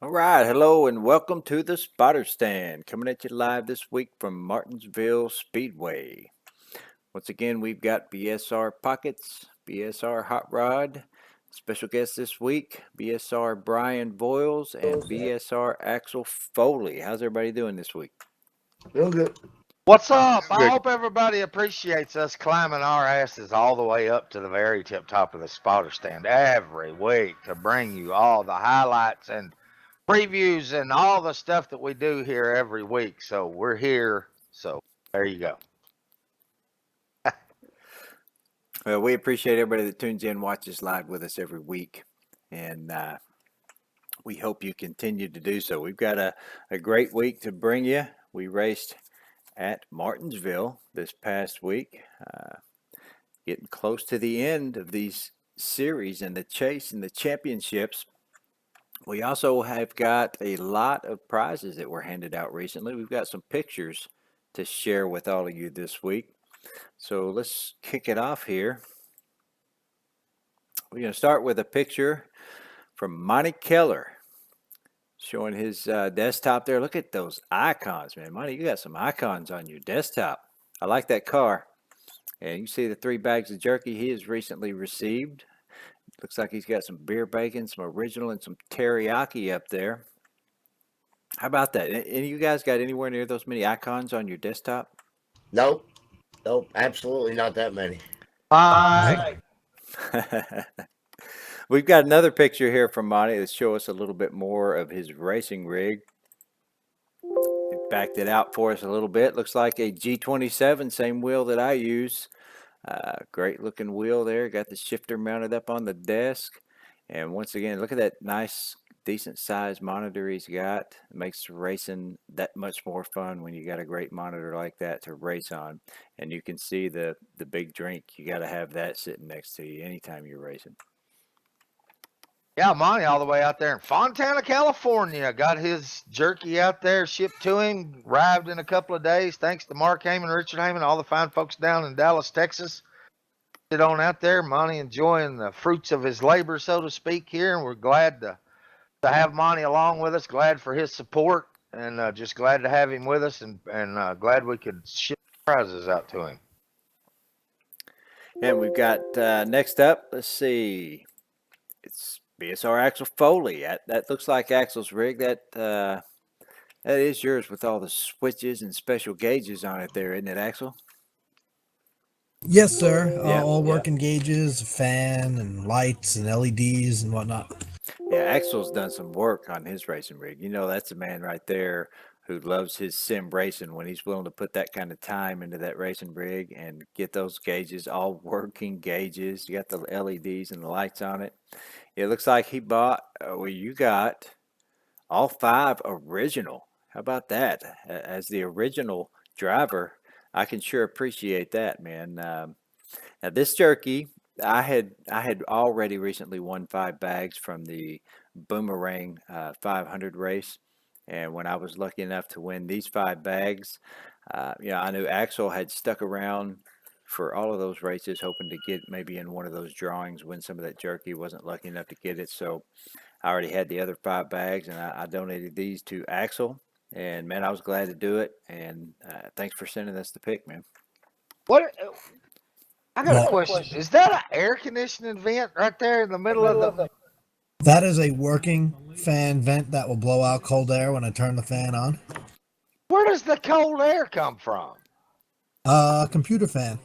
All right, hello and welcome to the Spotter Stand, coming at you live this week from Martinsville Speedway. Once again, we've got BSR Pockets, BSR Hot Rod, special guest this week, BSR Brian Boyles, and BSR Axel Foley. How's everybody doing this week? Real good. What's up? I Good. hope everybody appreciates us climbing our asses all the way up to the very tip top of the spotter stand every week to bring you all the highlights and previews and all the stuff that we do here every week. So we're here. So there you go. Well, we appreciate everybody that tunes in, watches live with us every week, and we hope you continue to do so. We've got a great week to bring you. We raced at Martinsville this past week, getting close to the end of these series and the chase and the championships. We also have got a lot of prizes that were handed out recently. We've got some pictures to share with all of you this week. So let's kick it off here. We're going to start with a picture from Monty Keller showing his desktop there. Look at those icons, man. Monty, you got some icons on your desktop. I like that car. And you can see the 3 bags of jerky he has recently received. Looks like he's got some beer bacon, some original, and some teriyaki up there. How about that? Any of you guys got anywhere near those many icons on your desktop? Nope. Nope. Absolutely not that many. Bye. We've got another picture here from Monty that shows us a little bit more of his racing rig. He backed it out for us a little bit. Looks like a G27, same wheel that I use. Great looking wheel there. Got the shifter mounted up on the desk. And once again, look at that nice, decent sized monitor he's got. It makes racing that much more fun when you got a great monitor like that to race on. And you can see the big drink. You got to have that sitting next to you anytime you're racing. Yeah, Monty all the way out there in Fontana, California. Got his jerky out there shipped to him. Arrived in a couple of days. Thanks to Mark Heyman, Richard Heyman, all the fine folks down in Dallas, Texas. Sit on out there. Monty enjoying the fruits of his labor, so to speak, here. And we're glad to have Monty along with us. Glad for his support. And just glad to have him with us. And glad we could ship prizes out to him. And we've got next up, let's see. It's BSR Axel Foley. That looks like Axel's rig. That is yours with all the switches and special gauges on it there, isn't it, Axel? Yes, sir. Yeah, All yeah. working gauges, fan and lights and LEDs and whatnot. Yeah, Axel's done some work on his racing rig. You know, that's a man right there who loves his sim racing when he's willing to put that kind of time into that racing rig and get those gauges, all working gauges. You got the LEDs and the lights on it. It looks like he bought, you got all 5 original. How about that? As the original driver, I can sure appreciate that, man. Now this jerky, I had already recently won 5 bags from the Boomerang 500 race, and when I was lucky enough to win these 5 bags, I knew Axel had stuck around for all of those races, hoping to get maybe in one of those drawings, win some of that jerky. Wasn't lucky enough to get it, so I already had the other 5 bags, and I donated these to Axel. And man, I was glad to do it. And thanks for sending us the pic, man. What? I got a question. Is that an air conditioning vent right there in the middle of the? That is a working fan vent that will blow out cold air when I turn the fan on. Where does the cold air come from? Computer fan.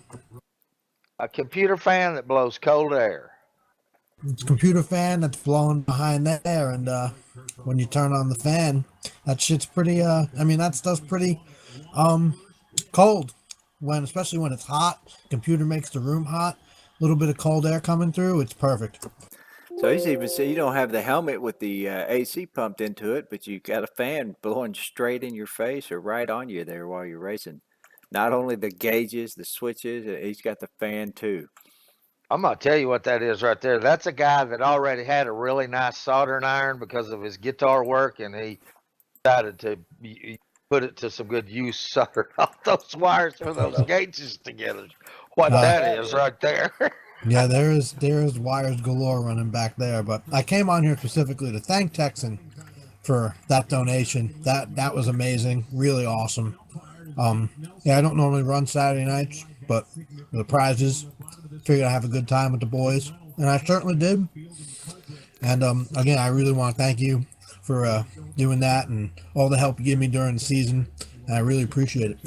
A computer fan that blows cold air. It's a computer fan that's blowing behind there, and when you turn on the fan, that shit's pretty. That stuff's pretty cold. Especially when it's hot, computer makes the room hot. A little bit of cold air coming through, it's perfect. So he's even said you don't have the helmet with the AC pumped into it, but you got a fan blowing straight in your face or right on you there while you're racing. Not only the gauges, the switches, he's got the fan too. I'm going to tell you what that is right there. That's a guy that already had a really nice soldering iron because of his guitar work, and he decided to put it to some good use, soldered all those wires for those gauges together. What that is right there. Yeah, there's wires galore running back there. But I came on here specifically to thank Texan for that donation. That was amazing, really awesome. Yeah, I don't normally run Saturday nights, but the prizes, figured I'd have a good time with the boys, and I certainly did. And again, I really want to thank you for doing that and all the help you gave me during the season. And I really appreciate it.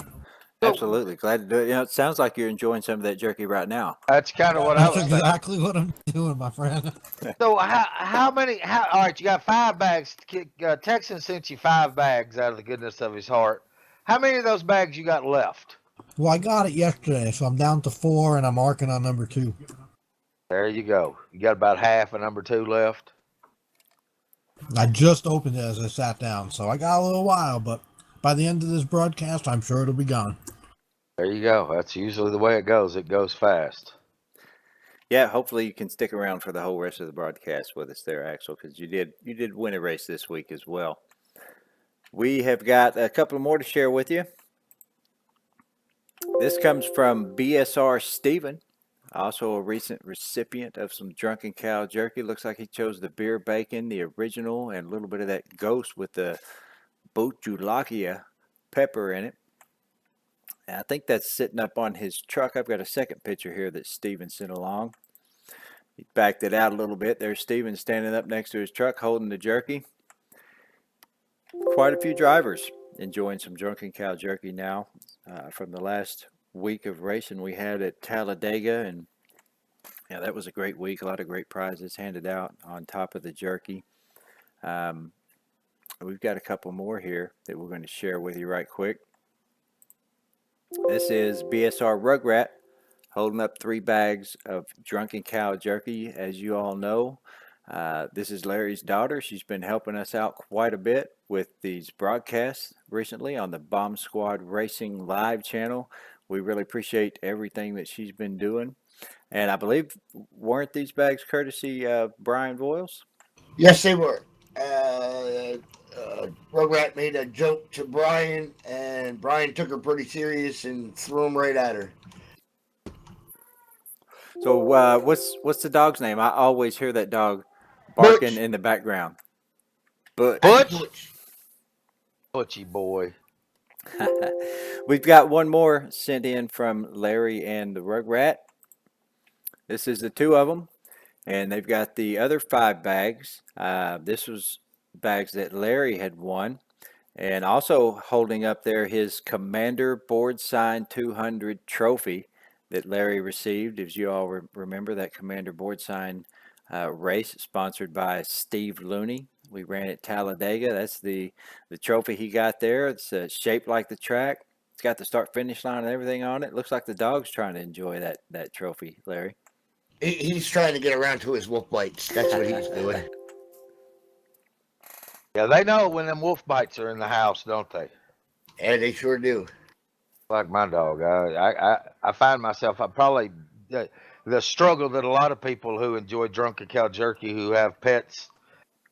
So Absolutely. Glad to do it. It sounds like you're enjoying some of that jerky right now. that's kind of what I That's was thinking. exactly what I'm doing, my friend. So how many? All right, you got 5 bags. Texan sent you 5 bags out of the goodness of his heart. How many of those bags you got left? Well, I got it yesterday, so I'm down to 4, and I'm marking on number 2. There you go. You got about half of number 2 left. I just opened it as I sat down, so I got a little while, but by the end of this broadcast, I'm sure it'll be gone. There you go. That's usually the way it goes. It goes fast. Yeah, hopefully you can stick around for the whole rest of the broadcast with us there, Axel, because you did win a race this week as well. We have got a couple more to share with you. This comes from BSR Steven, also a recent recipient of some Drunken Cow jerky. Looks like he chose the beer bacon, the original, and a little bit of that ghost with the Botulakia pepper in it. And I think that's sitting up on his truck. I've got a second picture here that Steven sent along. He backed it out a little bit. There's Steven standing up next to his truck holding the jerky. Quite a few drivers enjoying some Drunken Cow jerky now from the last week of racing we had at Talladega. And yeah, that was a great week. A lot of great prizes handed out on top of the jerky. We've got a couple more here that we're going to share with you right quick. This is BSR Rugrat holding up 3 bags of Drunken Cow jerky. As you all know, this is Larry's daughter. She's been helping us out quite a bit with these broadcasts recently on the Bomb Squad Racing Live channel. We really appreciate everything that she's been doing. And I believe, weren't these bags courtesy of Brian Voiles? Yes, they were. Rugrat made a joke to Brian, and Brian took her pretty serious and threw him right at her. So what's the dog's name? I always hear that dog barking Butch. in the background. Butch. Butch? Butchy boy. We've got one more sent in from Larry and the Rugrat. This is the 2 of them, and they've got the other 5 bags. This was bags that Larry had won, and also holding up there his Commander Board Sign 200 trophy that Larry received. As you all remember, that Commander Board Sign race sponsored by Steve Looney. We ran at Talladega. That's the trophy he got there. It's shaped like the track. It's got the start-finish line and everything on it. Looks like the dog's trying to enjoy that trophy, Larry. He's trying to get around to his wolf bites. That's what he's doing. Yeah, they know when them wolf bites are in the house, don't they? Yeah, they sure do. Like my dog. I find myself, I probably, the struggle that a lot of people who enjoy Drunken Cow jerky, who have pets,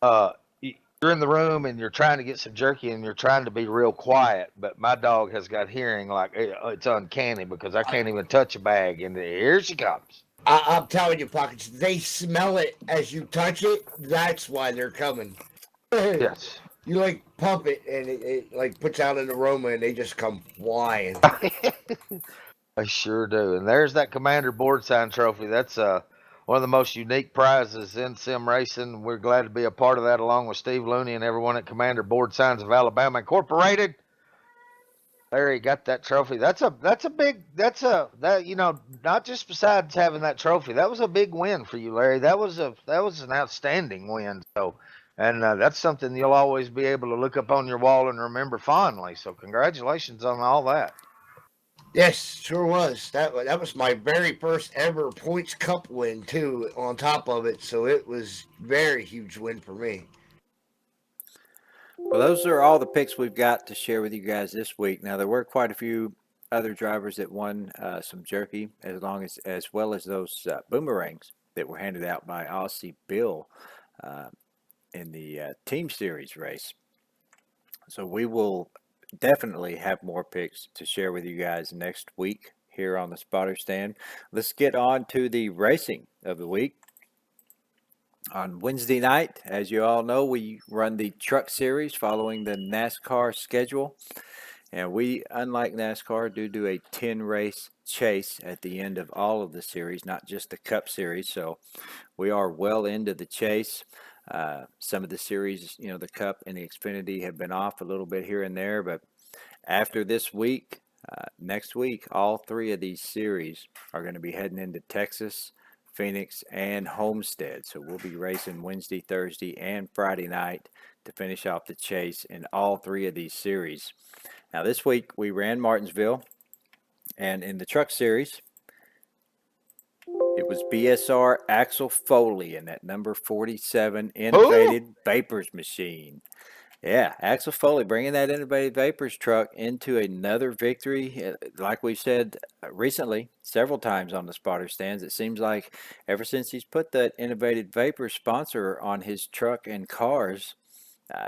you're in the room and you're trying to get some jerky and you're trying to be real quiet, but my dog has got hearing like it's uncanny because I can't even touch a bag and here she comes. I'm telling you, Pockets, they smell it as you touch it. That's why they're coming. Yes. You like pump it and it like puts out an aroma and they just come flying. I sure do. And there's that Commander Board Sign trophy. That's one of the most unique prizes in sim racing. We're glad to be a part of that along with Steve Looney and everyone at Commander Board Signs of Alabama Incorporated. Larry got that trophy. That's you know, not just besides having that trophy, that was a big win for you, Larry. That was an outstanding win. So, and that's something you'll always be able to look up on your wall and remember fondly. So, congratulations on all that. Yes, sure was. That was my very first ever Points Cup win too. On top of it, so it was very huge win for me. Well, those are all the picks we've got to share with you guys this week. Now, there were quite a few other drivers that won some jerky, as well as those boomerangs that were handed out by Aussie Bill in the Team Series race. So we will definitely have more picks to share with you guys next week here on the Spotter Stand. Let's get on to the racing of the week. On Wednesday night, as you all know, we run the Truck Series following the NASCAR schedule. And we, unlike NASCAR, do a 10 race chase at the end of all of the series, not just the Cup Series. So we are well into the chase. Some of the series, the Cup and the Xfinity have been off a little bit here and there, but after this week, next week, all three of these series are going to be heading into Texas, Phoenix, and Homestead. So we'll be racing Wednesday, Thursday, and Friday night to finish off the chase in all three of these series. Now, this week we ran Martinsville, and in the Truck Series, it was BSR Axel Foley in that number 47 Innovated Vapors machine. Yeah, Axel Foley bringing that Innovative Vapors truck into another victory. Like we said recently, several times on the spotter stands, it seems like ever since he's put that Innovative Vapors sponsor on his truck and cars,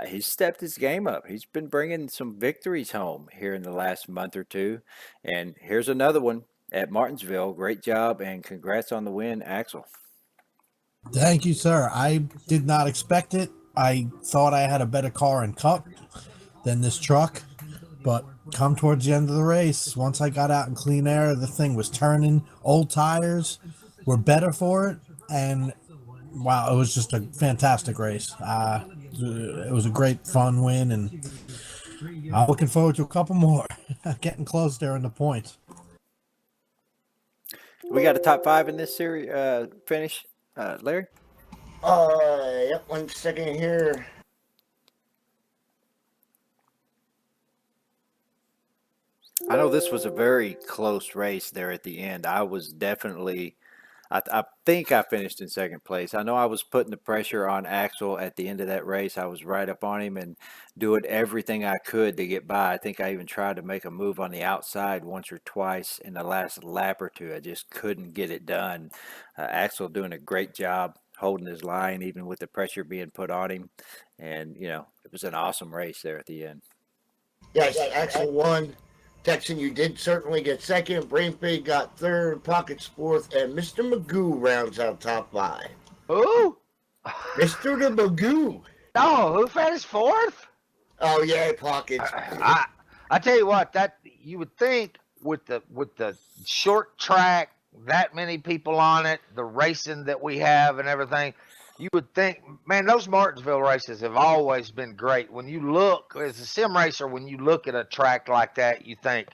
he's stepped his game up. He's been bringing some victories home here in the last month or two. And here's another one at Martinsville. Great job and congrats on the win, Axel. Thank you, sir. I did not expect it. I thought I had a better car and Cup than this truck, but come towards the end of the race, once I got out in clean air, the thing was turning. Old tires were better for it, and wow, it was just a fantastic race. It was a great fun win, and I'm looking forward to a couple more. Getting close there in the points. We got a top five in this series finish, Larry? Yep, 1 second here. I know this was a very close race there at the end. I was definitely, I think I finished in second place. I know I was putting the pressure on Axel at the end of that race. I was right up on him and doing everything I could to get by. I think I even tried to make a move on the outside once or twice in the last lap or two. I just couldn't get it done. Axel doing a great job holding his line, even with the pressure being put on him. And, it was an awesome race there at the end. Yes, Axel won. Texan, you did certainly get second. Brainpig got third. Pockets fourth. And Mr. Magoo rounds out top five. Who? Mr. the Magoo. No, who finished fourth? Oh, yeah, Pockets. I tell you what, that you would think with the short track, that many people on it, the racing that we have and everything, you would think, man, those Martinsville races have always been great. When you look, as a sim racer, when you look at a track like that, you think,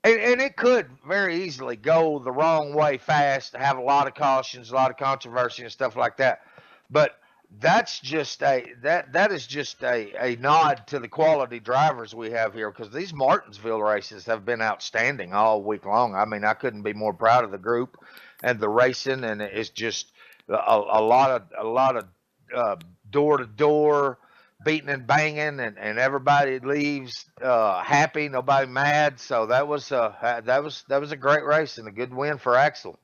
and it could very easily go the wrong way fast, have a lot of cautions, a lot of controversy and stuff like that. But that's just that is just a nod to the quality drivers we have here, because these Martinsville races have been outstanding all week long. I mean, I couldn't be more proud of the group and the racing, and it's just a lot of door to door beating and banging, and everybody leaves happy, nobody mad. So that was a great race and a good win for Axel.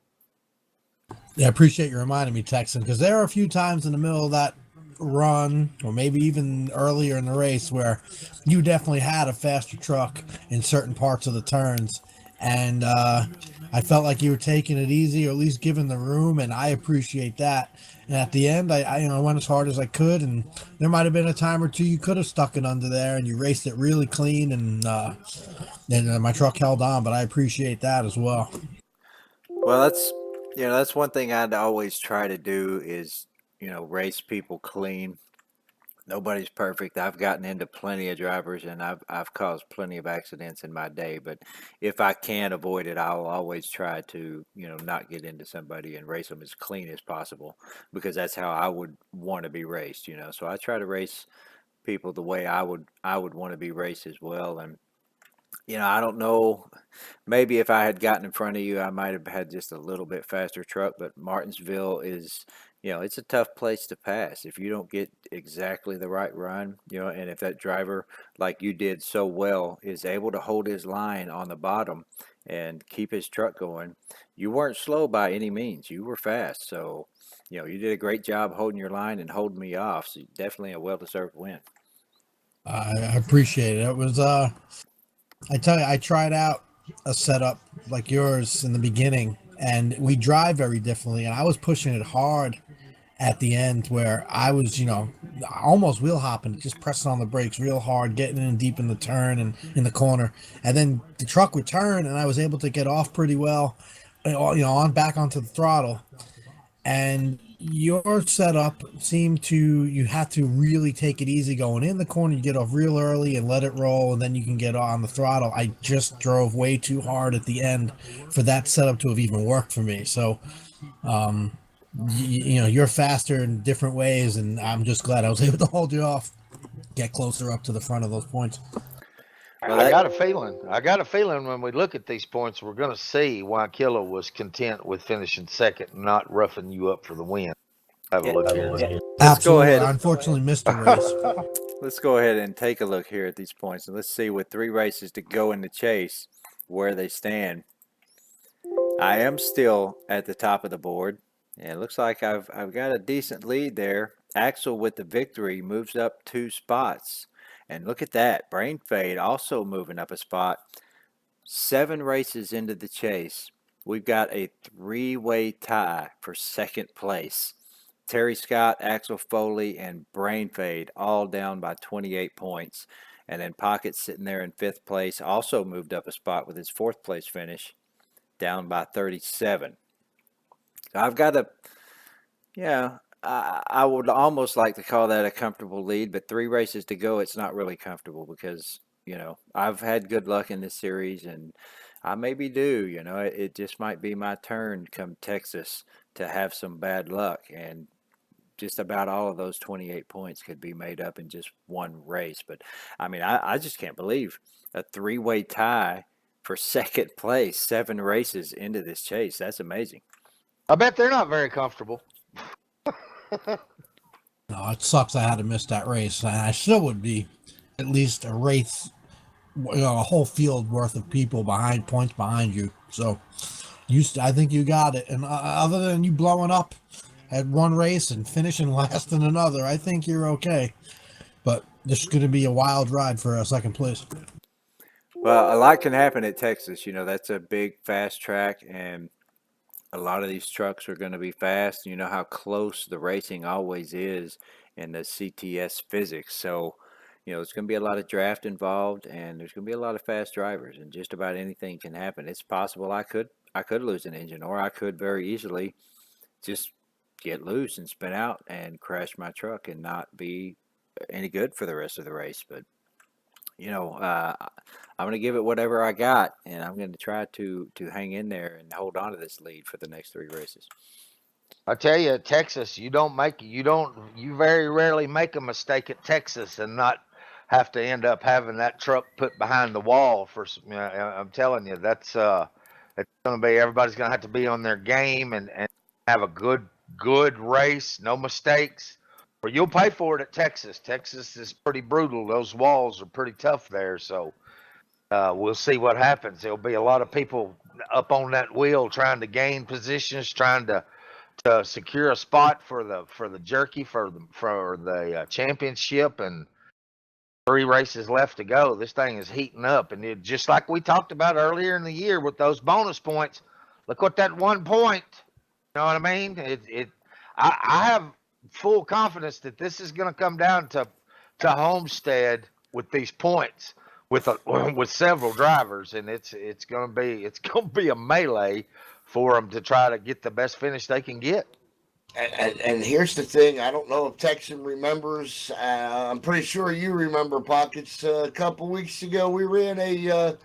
Yeah, I appreciate you reminding me, Texan, because there are a few times in the middle of that run, or maybe even earlier in the race, where you definitely had a faster truck in certain parts of the turns, and I felt like you were taking it easy, or at least giving the room, and I appreciate that. And at the end, I went as hard as I could, and there might have been a time or two you could have stuck it under there, and you raced it really clean, and my truck held on, but I appreciate that as well. Well, that's one thing I'd always try to do is, race people clean. Nobody's perfect. I've gotten into plenty of drivers, and I've caused plenty of accidents in my day. But if I can avoid it, I'll always try to, not get into somebody and race them as clean as possible, because that's how I would want to be raced. So I try to race people the way I would want to be raced as well. And I don't know. Maybe if I had gotten in front of you, I might have had just a little bit faster truck. But Martinsville is, it's a tough place to pass if you don't get exactly the right run. And if that driver, like you did so well, is able to hold his line on the bottom and keep his truck going, you weren't slow by any means. You were fast. So, you did a great job holding your line and holding me off. So definitely a well-deserved win. I appreciate it. It was I tell you, I tried out a setup like yours in the beginning, and we drive very differently, and I was pushing it hard, at the end where I was, almost wheel hopping, just pressing on the brakes real hard, getting in deep in the turn and in the corner. And then the truck would turn and I was able to get off pretty well, on back onto the throttle. And your setup seemed you have to really take it easy going in the corner. You get off real early and let it roll, and then you can get on the throttle. I just drove way too hard at the end for that setup to have even worked for me. So, you're faster in different ways, and I'm just glad I was able to hold you off, get closer up to the front of those points. Well, I got a feeling when we look at these points, we're going to see why Killer was content with finishing second and not roughing you up for the win. Have a look here. Let's go Absolutely. ahead. I unfortunately missed a race. Let's go ahead and take a look here at these points, and let's see with 3 races to go in the chase where they stand. I am still at the top of the board, and it looks like I've got a decent lead there. Axel with the victory moves up 2 spots. And look at that, Brain Fade also moving up a spot. 7 races into the chase, we've got a 3-way tie for second place. Terry Scott, Axel Foley, and Brain Fade all down by 28 points. And then Pocket sitting there in 5th place, also moved up a spot with his 4th place finish, down by 37. I've got a, I would almost like to call that a comfortable lead, but 3 races to go, it's not really comfortable because, I've had good luck in this series and I maybe do, it just might be my turn come Texas to have some bad luck. And just about all of those 28 points could be made up in just one race. But I mean, I just can't believe a 3-way tie for second place, 7 races into this chase. That's amazing. I bet they're not very comfortable. No, it sucks I had to miss that race. And I still would be at least a race, a whole field worth of people points behind you. So I think you got it. And other than you blowing up at one race and finishing last in another, I think you're okay. But this is going to be a wild ride for second place. Well, a lot can happen at Texas. That's a big, fast track, and a lot of these trucks are going to be fast. You know how close the racing always is in the CTS physics. So, there's going to be a lot of draft involved, and there's going to be a lot of fast drivers, and just about anything can happen. It's possible I could lose an engine, or I could very easily just get loose and spin out and crash my truck and not be any good for the rest of the race. But I'm going to give it whatever I got, and I'm going to try to hang in there and hold on to this lead for the next 3 races. I tell you, at Texas, you very rarely make a mistake at Texas and not have to end up having that truck put behind the wall for. I'm telling you, it's going to be, everybody's going to have to be on their game and have a good race, no mistakes, or you'll pay for it at Texas. Texas is pretty brutal. Those walls are pretty tough there. So we'll see what happens. There'll be a lot of people up on that wheel trying to gain positions, trying to secure a spot for the jerky for the championship, and 3 races left to go. This thing is heating up, and just like we talked about earlier in the year with those bonus points. Look what that 1 point. You know what I mean? I have full confidence that this is going to come down to Homestead with these points with several drivers, and it's going to be a melee for them to try to get the best finish they can get. And here's the thing. I don't know if Texan remembers. I'm pretty sure you remember, Pockets. A couple weeks ago, we ran a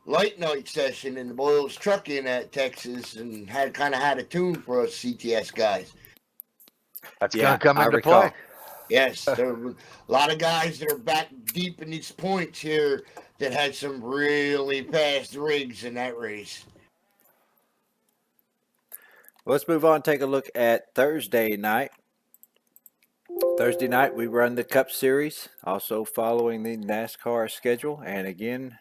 light night session in the Boyles Trucking at Texas and had a tune for us CTS guys. That's going to come into play. Yes, there were a lot of guys that are back deep in these points here that had some really fast rigs in that race. Let's move on and take a look at Thursday night. Thursday night, we run the Cup Series, also following the NASCAR schedule. And again,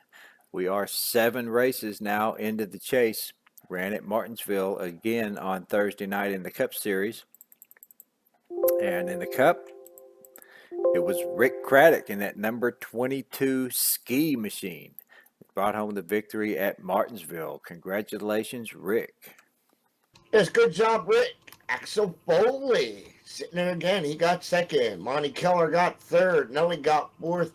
we are 7 races now into the chase. Ran at Martinsville again on Thursday night in the Cup Series. And in the Cup, it was Rick Craddock in that number 22 ski machine. Brought home the victory at Martinsville. Congratulations, Rick. Yes, good job, Rick. Axel Foley sitting there again. He got second. Monty Keller got third. Nelly got fourth.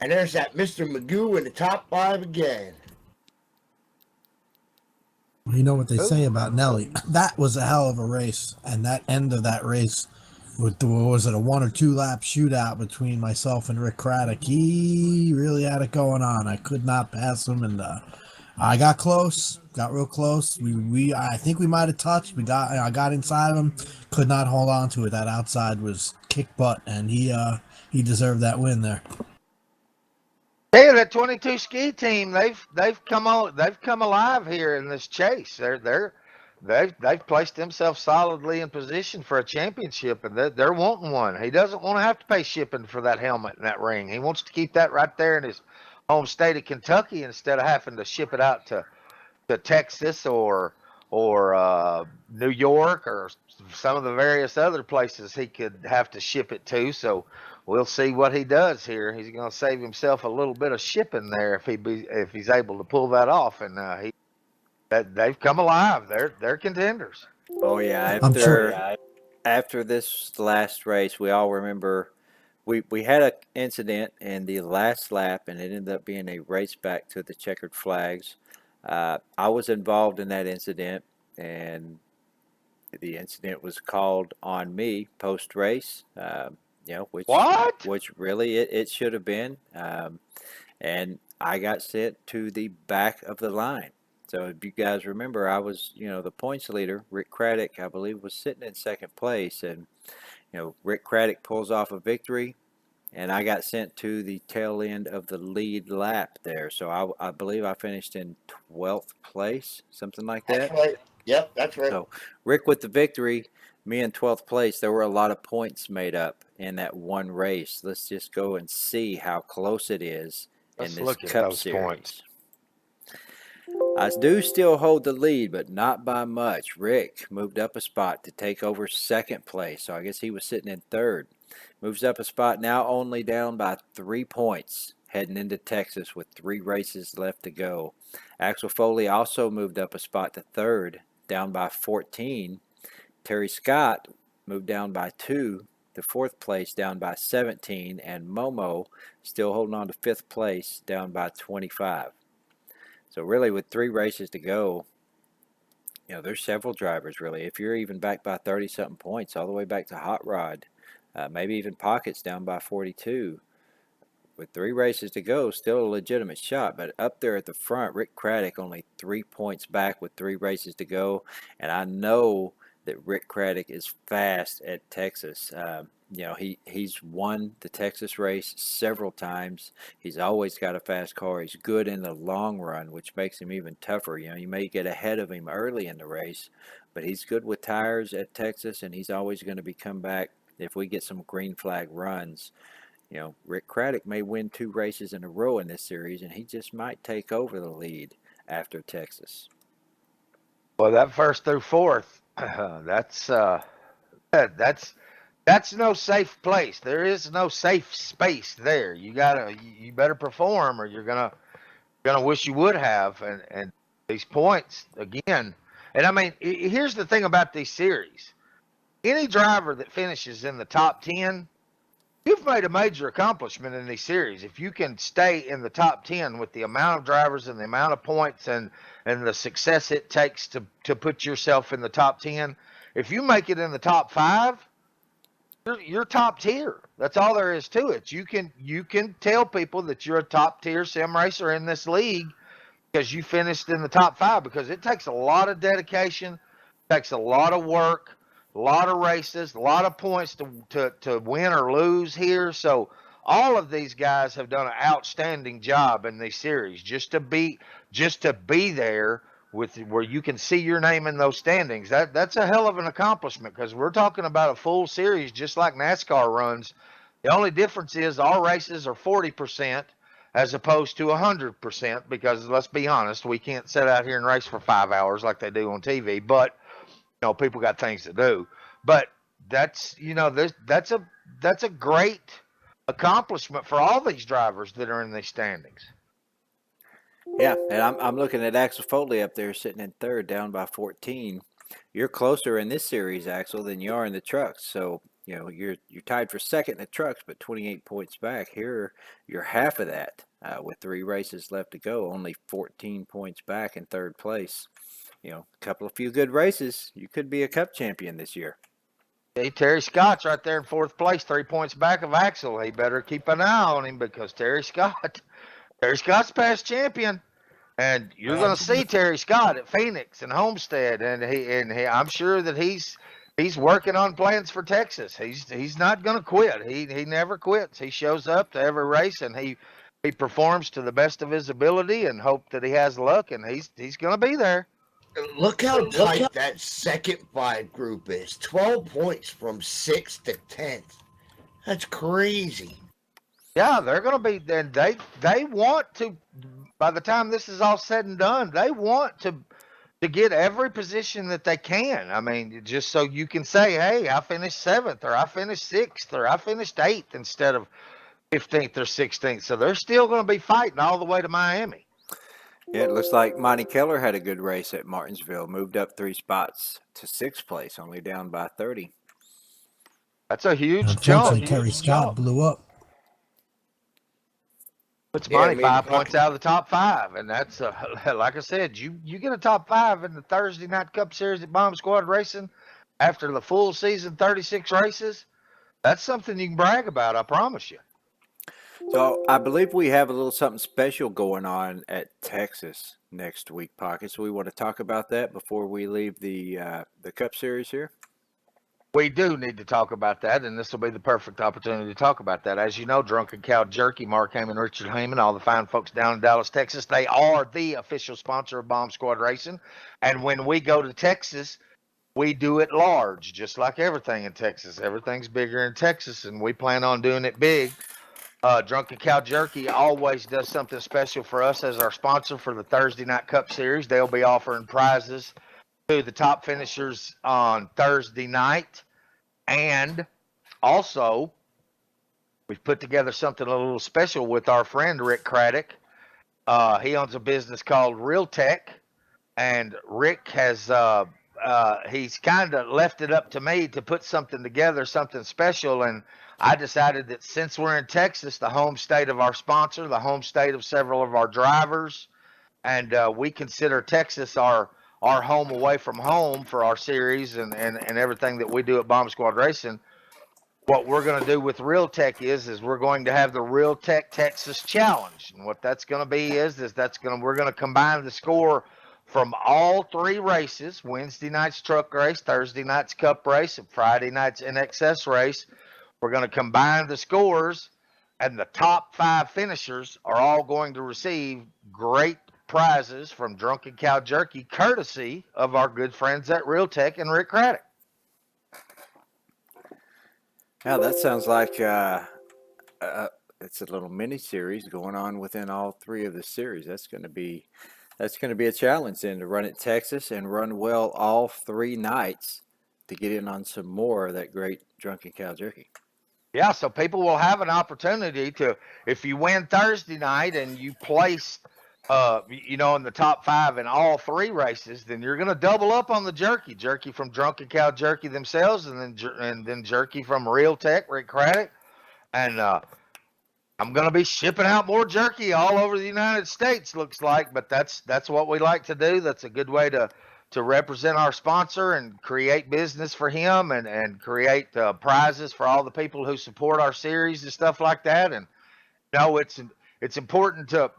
And there's that Mr. Magoo in the top 5 again. You know what they say about Nelly. That was a hell of a race, and that end of that race, was it a 1 or 2 lap shootout between myself and Rick Craddock? He really had it going on. I could not pass him, and I got close, got real close. I think we might have touched. I got inside of him, could not hold on to it. That outside was kick butt, and he deserved that win there. Hey, that 22 ski team, they've come alive here in this chase. They've placed themselves solidly in position for a championship, and they're wanting one. He doesn't want to have to pay shipping for that helmet and that ring. He wants to keep that right there in his home state of Kentucky instead of having to ship it out to Texas or New York or some of the various other places he could have to ship it to. So we'll see what he does here. He's going to save himself a little bit of shipping there if he's able to pull that off. And they've come alive. They're contenders. Oh yeah, after this last race, we all remember we had an incident in the last lap, and it ended up being a race back to the checkered flags. I was involved in that incident, and the incident was called on me post race. Which really it should have been, and I got sent to the back of the line. So if you guys remember, I was the points leader. Rick Craddock, I believe, was sitting in second place, and Rick Craddock pulls off a victory, and I got sent to the tail end of the lead lap there. So I believe I finished in 12th place, something like that. That's right. Yep, that's right. So Rick with the victory, me in 12th place. There were a lot of points made up in that one race. Let's just go and see how close it is in this Cup Series. Points. I do still hold the lead, but not by much. Rick moved up a spot to take over second place, so I guess he was sitting in third. Moves up a spot, now only down by 3 points, heading into Texas with 3 races left to go. Axel Foley also moved up a spot to third, down by 14. Terry Scott moved down by 2 to 4th place, down by 17. And Momo still holding on to 5th place, down by 25. So really with 3 races to go, there's several drivers really. If you're even back by 30-something points, all the way back to Hot Rod, maybe even Pockets down by 42. With 3 races to go, still a legitimate shot. But up there at the front, Rick Craddock only 3 points back with 3 races to go. And I know that Rick Craddock is fast at Texas. He's won the Texas race several times. He's always got a fast car. He's good in the long run, which makes him even tougher. You may get ahead of him early in the race, but he's good with tires at Texas, and he's always going to be come back if we get some green flag runs. Rick Craddock may win 2 races in a row in this series, and he just might take over the lead after Texas. Well, that 1st through 4th, that's no safe place. There is no safe space there. You better perform, or you're gonna wish you would have. And these points again. And I mean, here's the thing about these series: any driver that finishes in the top 10, you've made a major accomplishment in these series. If you can stay in the top 10 with the amount of drivers and the amount of points and the success it takes to put yourself in the top 10, if you make it in the top 5, you're top tier. That's all there is to it. You can tell people that you're a top tier sim racer in this league because you finished in the top 5, because it takes a lot of dedication, takes a lot of work, a lot of races, a lot of points to win or lose here. So all of these guys have done an outstanding job in these series just to be there with where you can see your name in those standings. That's a hell of an accomplishment, because we're talking about a full series just like NASCAR runs. The only difference is our races are 40% as opposed to 100%, because let's be honest, we can't sit out here and race for 5 hours like they do on TV. But people got things to do. But that's a great accomplishment for all these drivers that are in these standings. Yeah, and I'm looking at Axel Foley up there sitting in third, down by 14. You're closer in this series, Axel, than you are in the trucks. So You know, you're tied for second in the trucks, but 28 points back. Here, you're half of that with 3 races left to go. Only 14 points back in third place. You know, a few good races. You could be a Cup champion this year. Hey, Terry Scott's right there in fourth place, 3 points back of Axel. He better keep an eye on him because Terry Scott's past champion. And you're going to see Terry Scott at Phoenix and Homestead, and I'm sure that he's working on plans for Texas. He's not going to quit. He never quits. He shows up to every race, and he performs to the best of his ability, and hope that he has luck, and he's going to be there. Look how tight that second 5 group is. 12 points from 6th to 10th. That's crazy. Yeah, they're going to be. And they want to. By the time this is all said and done, they want to get every position that they can. I mean, just so you can say, hey, I finished 7th, or I finished 6th, or I finished 8th instead of 15th or 16th. So they're still going to be fighting all the way to Miami. Yeah, it looks like Monty Keller had a good race at Martinsville. Moved up 3 spots to 6th place, only down by 30. That's a huge Unfortunately, jump. Terry Scott blew up. Puts Monty 5 points out of the top 5, and that's like I said, you get a top 5 in the Thursday Night Cup Series at Bomb Squad Racing after the full season, 36 races. That's something you can brag about, I promise you. So I believe we have a little something special going on at Texas next week, Pocket. So we want to talk about that before we leave the Cup Series here. We do need to talk about that, and this will be the perfect opportunity to talk about that. As you know, Drunken Cow Jerky, Mark Heyman, Richard Heyman, all the fine folks down in Dallas, Texas, they are the official sponsor of Bomb Squad Racing. And when we go to Texas, we do it large, just like everything in Texas. Everything's bigger in Texas, and we plan on doing it big. Drunken Cow Jerky always does something special for us as our sponsor for the Thursday Night Cup Series. They'll be offering prizes to the top finishers on Thursday night. And also, we've put together something a little special with our friend Rick Craddock. He owns a business called Real Tech, and Rick has he's kind of left it up to me to put something together, something special. And I decided that since we're in Texas, the home state of our sponsor, the home state of several of our drivers, and we consider Texas our home away from home for our series and everything that we do at Bomb Squad Racing. What we're going to do with Real Tech is we're going to have the Real Tech Texas Challenge. And what that's going to be is we're going to combine the score from all 3 races: Wednesday night's truck race, Thursday night's cup race, and Friday night's NXS race. We're going to combine the scores, and the top 5 finishers are all going to receive great prizes from Drunken Cow Jerky, courtesy of our good friends at Real Tech and Rick Craddock. Now that sounds like it's a little mini series going on within all 3 of the series. That's going to be a challenge then, to run at Texas and run well all 3 nights to get in on some more of that great Drunken Cow Jerky. Yeah, so people will have an opportunity to, if you win Thursday night and you place in the top 5 in all 3 races, then you're going to double up on the jerky from Drunken Cow Jerky themselves, and then jerky from Real Tech, Rick Craddock. And I'm going to be shipping out more jerky all over the United States, looks like, but that's what we like to do. That's a good way to represent our sponsor and create business for him, and create prizes for all the people who support our series and stuff like that. And it's important to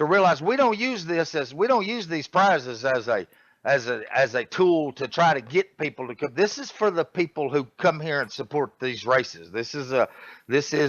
realize we don't use these prizes as a tool to try to get people to come. This is for the people who come here and support these races. This is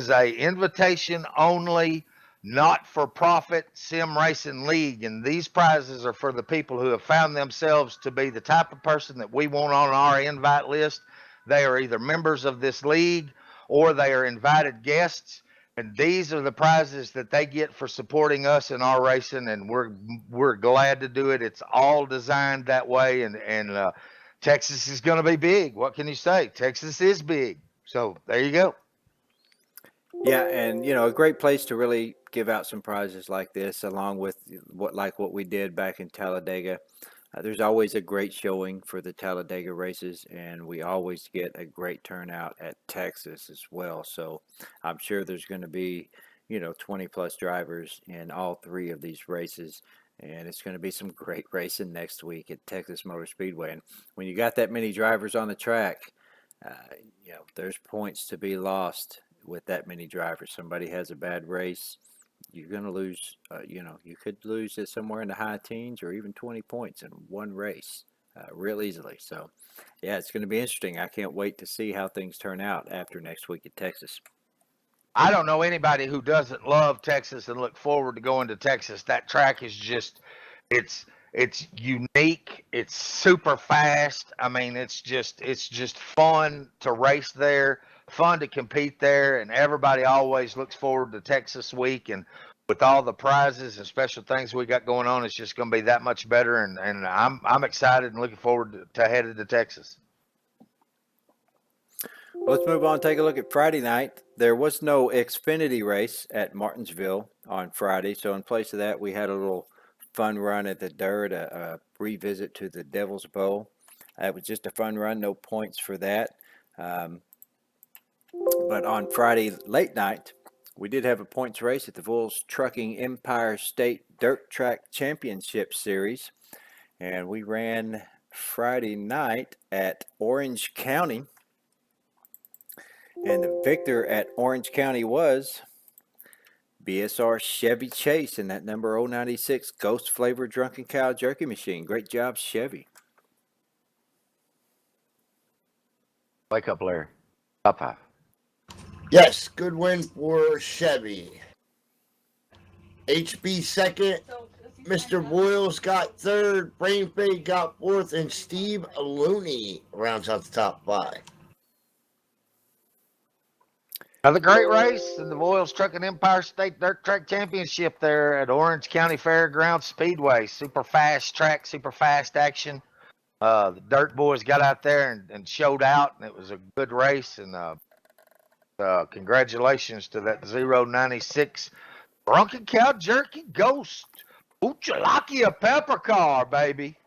a invitation only, not for profit sim racing league, and these prizes are for the people who have found themselves to be the type of person that we want on our invite list. They are either members of this league or they are invited guests. And these are the prizes that they get for supporting us in our racing, and we're glad to do it. It's all designed that way, and Texas is going to be big. What can you say? Texas is big. So there you go. Yeah, and a great place to really give out some prizes like this, along with what we did back in Talladega. There's always a great showing for the Talladega races, and we always get a great turnout at Texas as well. So I'm sure there's going to be, 20 plus drivers in all three of these races. And it's going to be some great racing next week at Texas Motor Speedway. And when you got that many drivers on the track, uh, there's points to be lost with that many drivers. Somebody has a bad race, you're going to lose, you could lose it somewhere in the high teens or even 20 points in one race real easily. So, yeah, it's going to be interesting. I can't wait to see how things turn out after next week at Texas. I don't know anybody who doesn't love Texas and look forward to going to Texas. That track is just, it's unique. It's super fast. I mean, it's just fun to race there, fun to compete there, and everybody always looks forward to Texas week. And with all the prizes and special things we got going on, it's just going to be that much better. And I'm excited and looking forward to headed to Texas. Let's move on and take a look at Friday night. There was no Xfinity race at Martinsville on Friday, so in place of that, we had a little fun run at the dirt, a revisit to the Devil's Bowl. It was just a fun run, no points for that. But on Friday late night, we did have a points race at the Bulls Trucking Empire State Dirt Track Championship Series, and we ran Friday night at Orange County. And the victor at Orange County was BSR Chevy Chase in that number 096 Ghost Flavor Drunken Cow Jerky Machine. Great job, Chevy. Wake up, Larry. Top five. Yes, good win for Chevy. HB second. Mr. Boyles got third. Brain Fade got fourth. And Steve Looney rounds out the top five. Another great race in the Boyles Trucking Empire State Dirt Track Championship there at Orange County Fairgrounds Speedway. Super fast track, super fast action. The Dirt Boys got out there and showed out, and it was a good race. And congratulations to that 096 Drunken Cow Jerky Ghost Uchalakia Pepper Car, baby.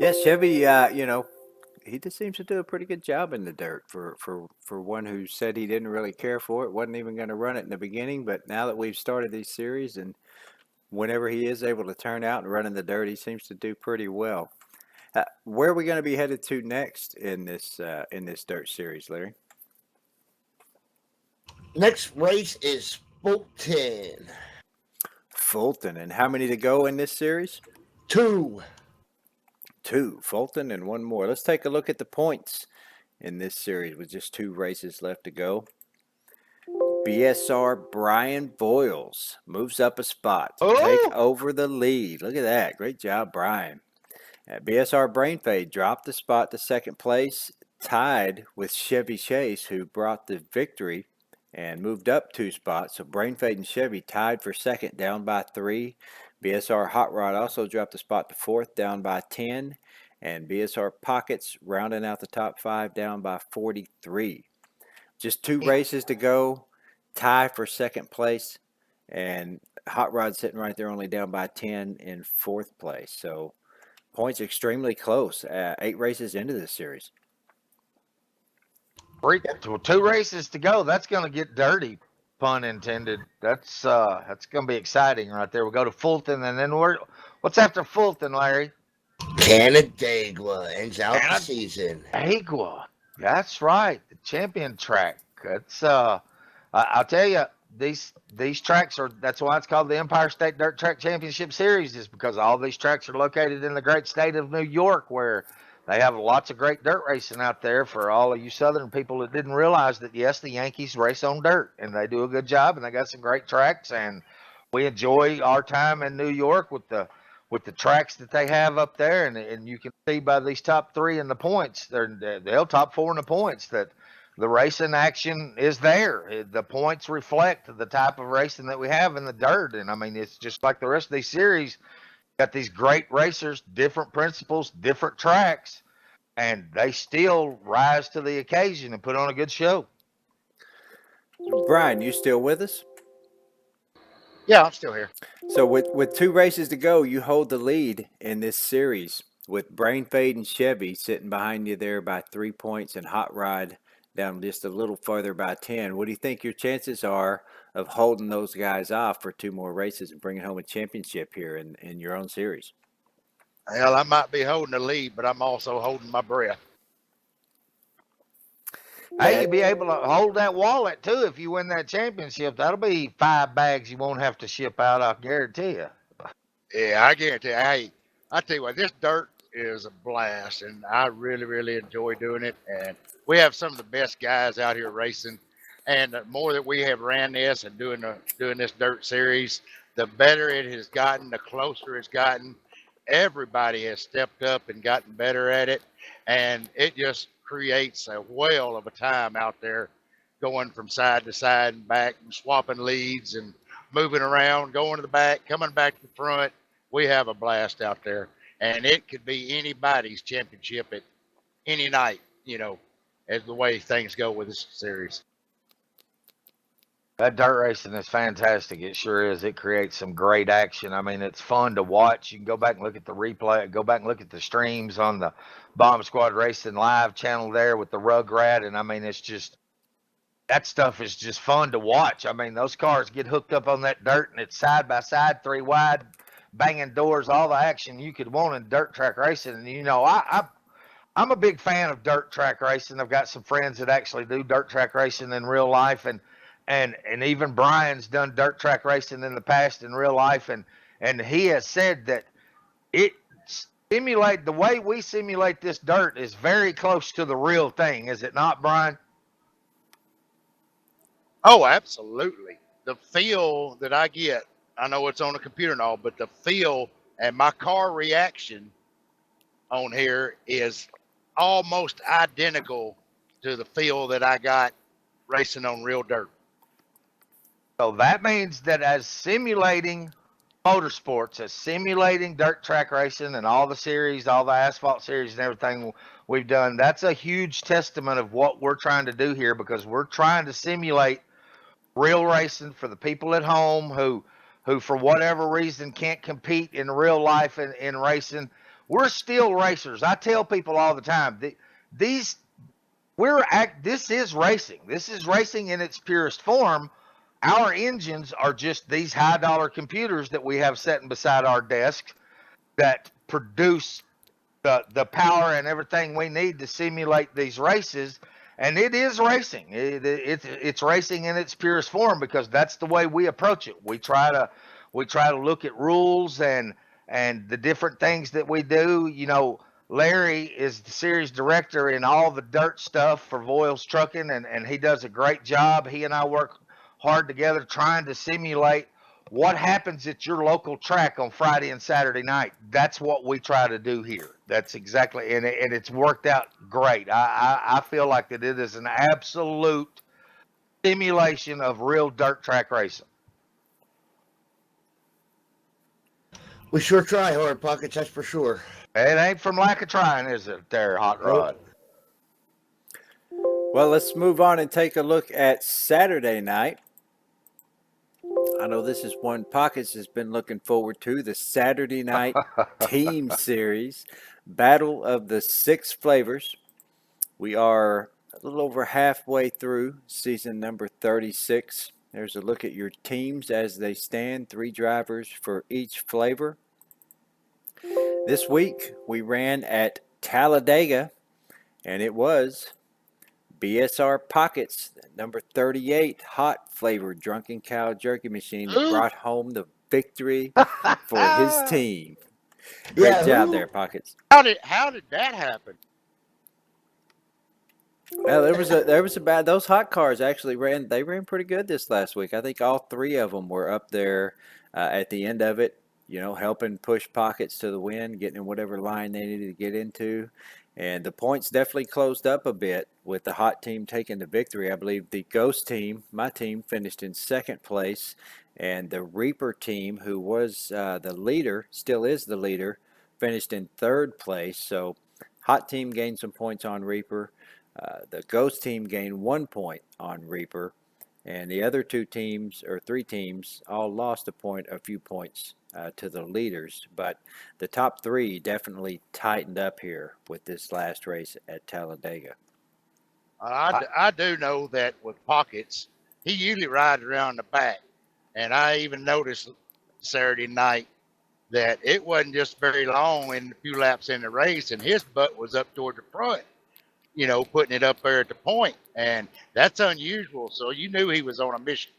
Yes, Chevy, he just seems to do a pretty good job in the dirt for one who said he didn't really care for it, wasn't even going to run it in the beginning. But now that we've started these series, and whenever he is able to turn out and run in the dirt, he seems to do pretty well. Where are we going to be headed to next in this dirt series, Larry? Next race is Fulton. Fulton, and how many to go in this series? Two. Fulton and one more. Let's take a look at the points in this series with just two races left to go. BSR Brian Boyles moves up a spot to take over the lead. Look at that. Great job, Brian. BSR Brain Fade dropped the spot to second place, tied with Chevy Chase, who brought the victory and moved up 2 spots. So Brain Fade and Chevy tied for second, down by 3. BSR Hot Rod also dropped a spot to fourth, down by 10. And BSR Pockets rounding out the top 5, down by 43. Just 2 races to go. Tie for second place. And Hot Rod sitting right there, only down by 10 in 4th place. So points extremely close. 8 races into this series. 2 races to go. That's going to get dirty, pun intended. That's going to be exciting right there. We'll go to Fulton, and then what's after Fulton, Larry? Canandaigua ends out the season. Canandaigua. That's right. The champion track. That's I'll tell you, these tracks that's why it's called the Empire State Dirt Track Championship Series, is because all these tracks are located in the great state of New York, where they have lots of great dirt racing out there. For all of you Southern people that didn't realize that, yes, the Yankees race on dirt, and they do a good job, and they got some great tracks, and we enjoy our time in New York with the tracks that they have up there, and you can see by these top 3 in the points, they'll top 4 in the points, that the racing action is there. The points reflect the type of racing that we have in the dirt, and I mean, it's just like the rest of these series. Got these great racers, different principles, different tracks, and they still rise to the occasion and put on a good show. Brian, you still with us? Yeah, I'm still here. So with two races to go, you hold the lead in this series with Brain Fade and Chevy sitting behind you there by 3 points and Hot Rod down just a little further by 10. What do you think your chances are of holding those guys off for two more races and bringing home a championship here in your own series? Hell, I might be holding the lead, but I'm also holding my breath. Hey, Yeah, you'll be able to hold that wallet too if you win that championship. That'll be 5 bags you won't have to ship out, I guarantee you. Yeah, I guarantee. Hey, I tell you what, this dirt is a blast, and I really, really enjoy doing it. And we have some of the best guys out here racing. And the more that we have ran this and doing this dirt series, the better it has gotten, the closer it's gotten. Everybody has stepped up and gotten better at it, and it just creates a whale of a time out there, going from side to side and back and swapping leads and moving around, going to the back, coming back to the front. We have a blast out there, and it could be anybody's championship at any night, as the way things go with this series. That dirt racing is fantastic. It sure is. It creates some great action. I mean, it's fun to watch. You can go back and look at the replay, go back and look at the streams on the Bomb Squad Racing Live channel there with the Rugrat. And I mean, it's just, that stuff is just fun to watch. I mean, those cars get hooked up on that dirt and it's side by side, three wide, banging doors, all the action you could want in dirt track racing. And, I'm a big fan of dirt track racing. I've got some friends that actually do dirt track racing in real life, and even Brian's done dirt track racing in the past in real life, and he has said that it simulate the way we simulate this dirt is very close to the real thing, is it not, Brian? Oh, absolutely. The feel that I get, I know it's on a computer and all, but the feel and my car reaction on here is almost identical to the feel that I got racing on real dirt. So that means that as simulating motorsports, as simulating dirt track racing and all the series, all the asphalt series and everything we've done, that's a huge testament of what we're trying to do here, because we're trying to simulate real racing for the people at home who for whatever reason can't compete in real life in racing. We're still racers. I tell people all the time, these this is racing. This is racing in its purest form. Our engines are just these high dollar computers that we have sitting beside our desks that produce the power and everything we need to simulate these races. And it is racing. It's racing in its purest form, because that's the way we approach it. We try to look at rules and the different things that we do. Larry is the series director in all the dirt stuff for Voiles Trucking, and he does a great job. He and I work hard together trying to simulate what happens at your local track on Friday and Saturday night. That's what we try to do here. That's exactly, and it's worked out great. I feel like that it is an absolute simulation of real dirt track racing. We sure try, Hard Pockets, that's for sure. It ain't from lack of trying, is it, there, Hot Rod? Well, let's move on and take a look at Saturday night. I know this is one Pockets has been looking forward to, the Saturday night team series, Battle of the Six Flavors. We are a little over halfway through season number 36. There's a look at your teams as they stand, 3 drivers for each flavor. This week we ran at Talladega, and it was BSR Pockets, number 38, hot flavored drunken cow jerky machine that brought home the victory for his team. Great job there, Pockets. How did that happen? Well, there was a bad. Those hot cars actually ran. They ran pretty good this last week. I think all 3 of them were up there at the end of it. Helping push Pockets to the win, getting in whatever line they needed to get into. And the points definitely closed up a bit with the hot team taking the victory. I believe the Ghost team, my team, finished in 2nd place. And the Reaper team, who was the leader, still is the leader, finished in 3rd place. So hot team gained some points on Reaper. The Ghost team gained 1 point on Reaper. And the other two teams, or three teams, all lost a few points to the leaders. But the top three definitely tightened up here with this last race at Talladega. I do know that with Pockets, he usually rides around the back. And I even noticed Saturday night that it wasn't just very long in a few laps in the race, and his butt was up toward the front, putting it up there at the point. And that's unusual. So you knew he was on a mission.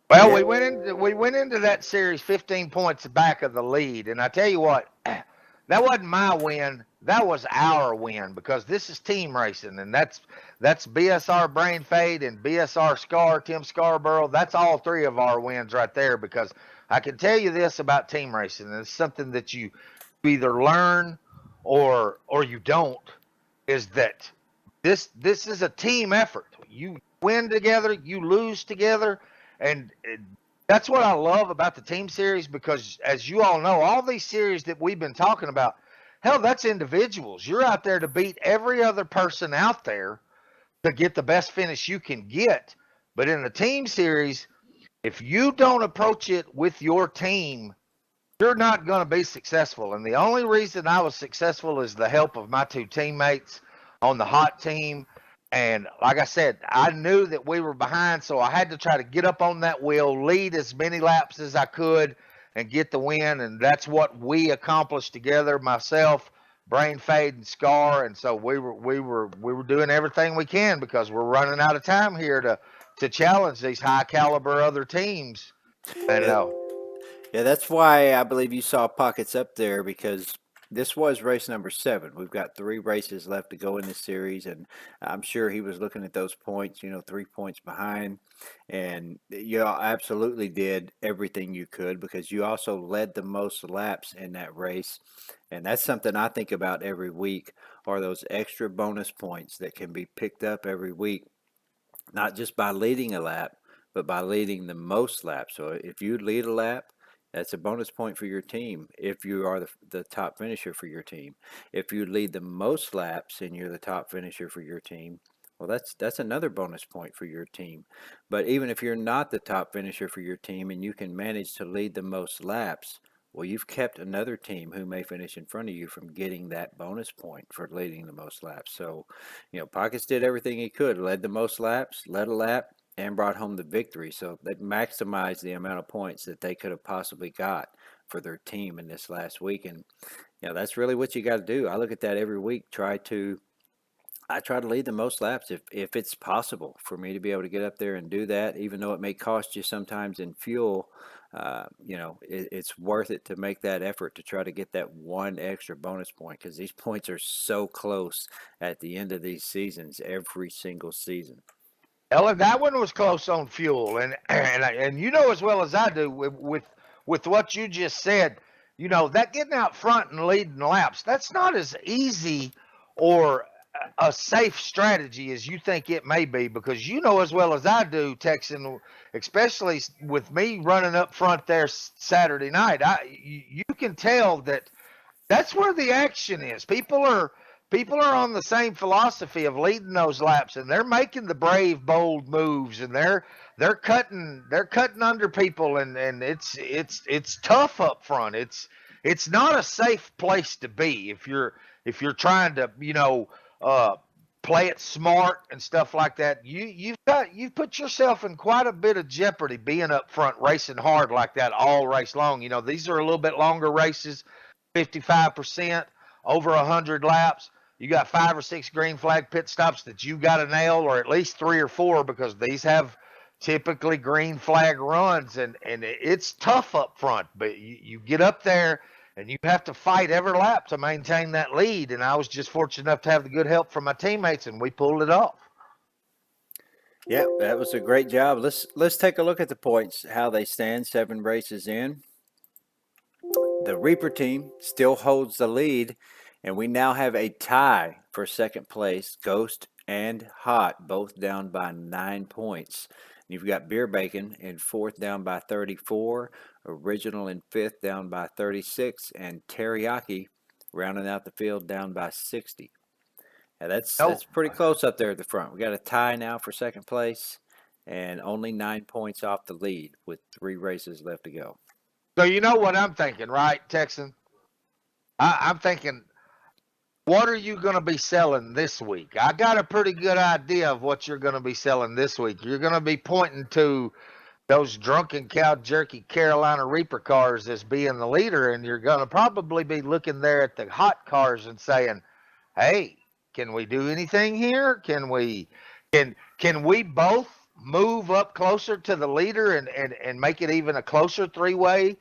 Well, Yeah. we went into that series 15 points back of the lead, and I tell you what, that wasn't my win. That was our win because this is team racing, and that's BSR Brain Fade and BSR Scar Tim Scarborough. That's all three of our wins right there. Because I can tell you this about team racing, and it's something that you either learn or you don't. Is that this is a team effort. You win together, you lose together. And that's what I love about the team series because, as you all know, all these series that we've been talking about, hell, that's individuals. You're out there to beat every other person out there to get the best finish you can get. But in a team series, if you don't approach it with your team, you're not going to be successful. And the only reason I was successful is the help of my two teammates on the hot team. And like I said, I knew that we were behind, so I had to try to get up on that wheel, lead as many laps as I could, and get the win. And that's what we accomplished together, myself, Brain Fade, and Scar. And so we were doing everything we can because we're running out of time here to challenge these high caliber other teams. And Yeah, that's why I believe you saw Pockets up there because this was race number 7. We've got 3 races left to go in this series, and I'm sure he was looking at those points, 3 points behind. And you absolutely did everything you could because you also led the most laps in that race. And that's something I think about every week are those extra bonus points that can be picked up every week, not just by leading a lap, but by leading the most laps. So if you lead a lap, that's a bonus point for your team if you are the top finisher for your team. If you lead the most laps and you're the top finisher for your team, well, that's another bonus point for your team. But even if you're not the top finisher for your team and you can manage to lead the most laps, well, you've kept another team who may finish in front of you from getting that bonus point for leading the most laps. So, Pockets did everything he could, led the most laps, led a lap, and brought home the victory. So they maximized the amount of points that they could have possibly got for their team in this last week. And that's really what you got to do. I look at that every week. I try to lead the most laps if it's possible for me to be able to get up there and do that, even though it may cost you sometimes in fuel. It's worth it to make that effort to try to get that one extra bonus point because these points are so close at the end of these seasons, every single season. Ellen, that one was close on fuel, and you know as well as I do with what you just said. That getting out front and leading laps, that's not as easy or a safe strategy as you think it may be, because you know as well as I do, Texan, especially with me running up front there Saturday night, you can tell that that's where the action is. People are on the same philosophy of leading those laps, and they're making the brave, bold moves, and they're cutting under people, and it's tough up front. It's not a safe place to be if you're trying to play it smart and stuff like that. You've put yourself in quite a bit of jeopardy being up front racing hard like that all race long. These are a little bit longer races, 55%, over 100 laps. You got 5 or 6 green flag pit stops that you got to nail, or at least 3 or 4, because these have typically green flag runs, and it's tough up front. But you get up there and you have to fight every lap to maintain that lead. And I was just fortunate enough to have the good help from my teammates, and we pulled it off. Yeah, that was a great job. Let's take a look at the points, how they stand 7 races in. The Reaper team still holds the lead, and we now have a tie for second place. Ghost and Hot both down by 9 points. You've got Beer Bacon in 4th down by 34, Original in 5th down by 36, and Teriyaki rounding out the field down by 60. Now that's pretty close up there at the front. We got a tie now for second place, and only 9 points off the lead with 3 races left to go. So you know what I'm thinking, right, Texan? I'm thinking, what are you going to be selling this week? I got a pretty good idea of what you're going to be selling this week. You're going to be pointing to those drunken cow jerky Carolina Reaper cars as being the leader, and you're going to probably be looking there at the hot cars and saying, "Hey, can we do anything here? Can we both move up closer to the leader and make it even a closer three-way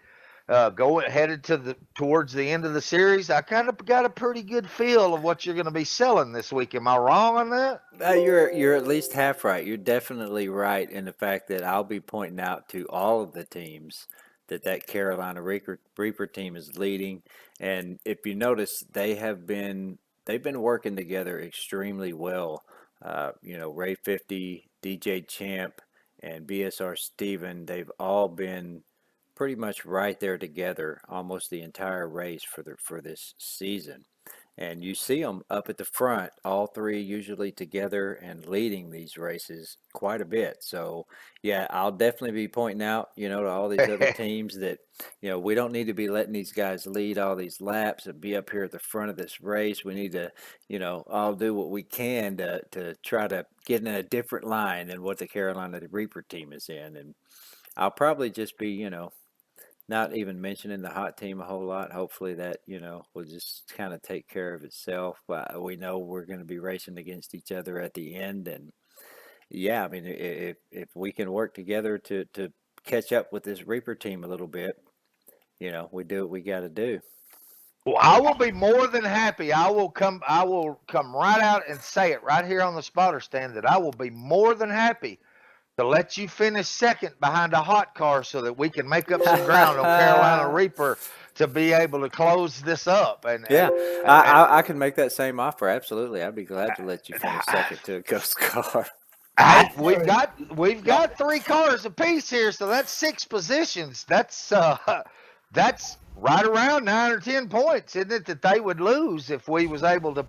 headed towards the end of the series?" I kind of got a pretty good feel of what you're going to be selling this week. Am I wrong on that? You're at least half right. You're definitely right in the fact that I'll be pointing out to all of the teams that Carolina Reaper team is leading, and if you notice, they've been working together extremely well. Ray 50, DJ Champ, and BSR Steven, they've all been pretty much right there together almost the entire race for this season. And you see them up at the front, all three usually together and leading these races quite a bit. So, yeah, I'll definitely be pointing out, to all these other teams that, we don't need to be letting these guys lead all these laps and be up here at the front of this race. We need to, all do what we can to try to get in a different line than what the Carolina Reaper team is in. And I'll probably just be, not even mentioning the hot team a whole lot. Hopefully that, will just kind of take care of itself. But we know we're going to be racing against each other at the end. And yeah, I mean, if we can work together to catch up with this Reaper team a little bit, we do what we got to do. Well, I will be more than happy. I will come right out and say it right here on the spotter stand that I will be more than happy to let you finish second behind a hot car so that we can make up some ground on Carolina Reaper to be able to close this up. And yeah, I can make that same offer. Absolutely, I'd be glad to let you finish second to a ghost car. We've got 3 cars apiece here, so that's 6 positions. That's right around 9 or 10 points, isn't it, that they would lose if we was able to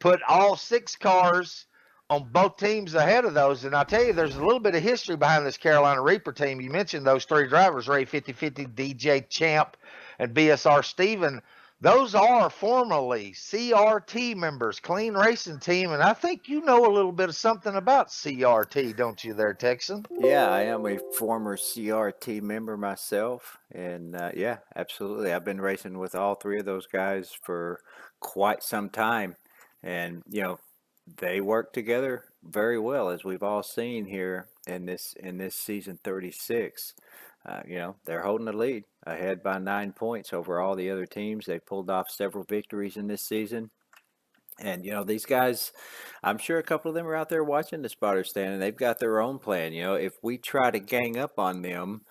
put all 6 cars on both teams ahead of those. And I'll tell you, there's a little bit of history behind this Carolina Reaper team. You mentioned those 3 drivers, Ray 5050, DJ Champ, and BSR Steven. Those are formerly CRT members, Clean Racing Team, and I think you know a little bit of something about CRT, don't you there, Texan? Yeah, I am a former CRT member myself, and yeah, absolutely. I've been racing with all 3 of those guys for quite some time, and they work together very well, as we've all seen here in this season 36. They're holding the lead, ahead by 9 points over all the other teams. They pulled off several victories in this season. And, these guys, I'm sure a couple of them are out there watching the spotter stand, and they've got their own plan. If we try to gang up on them,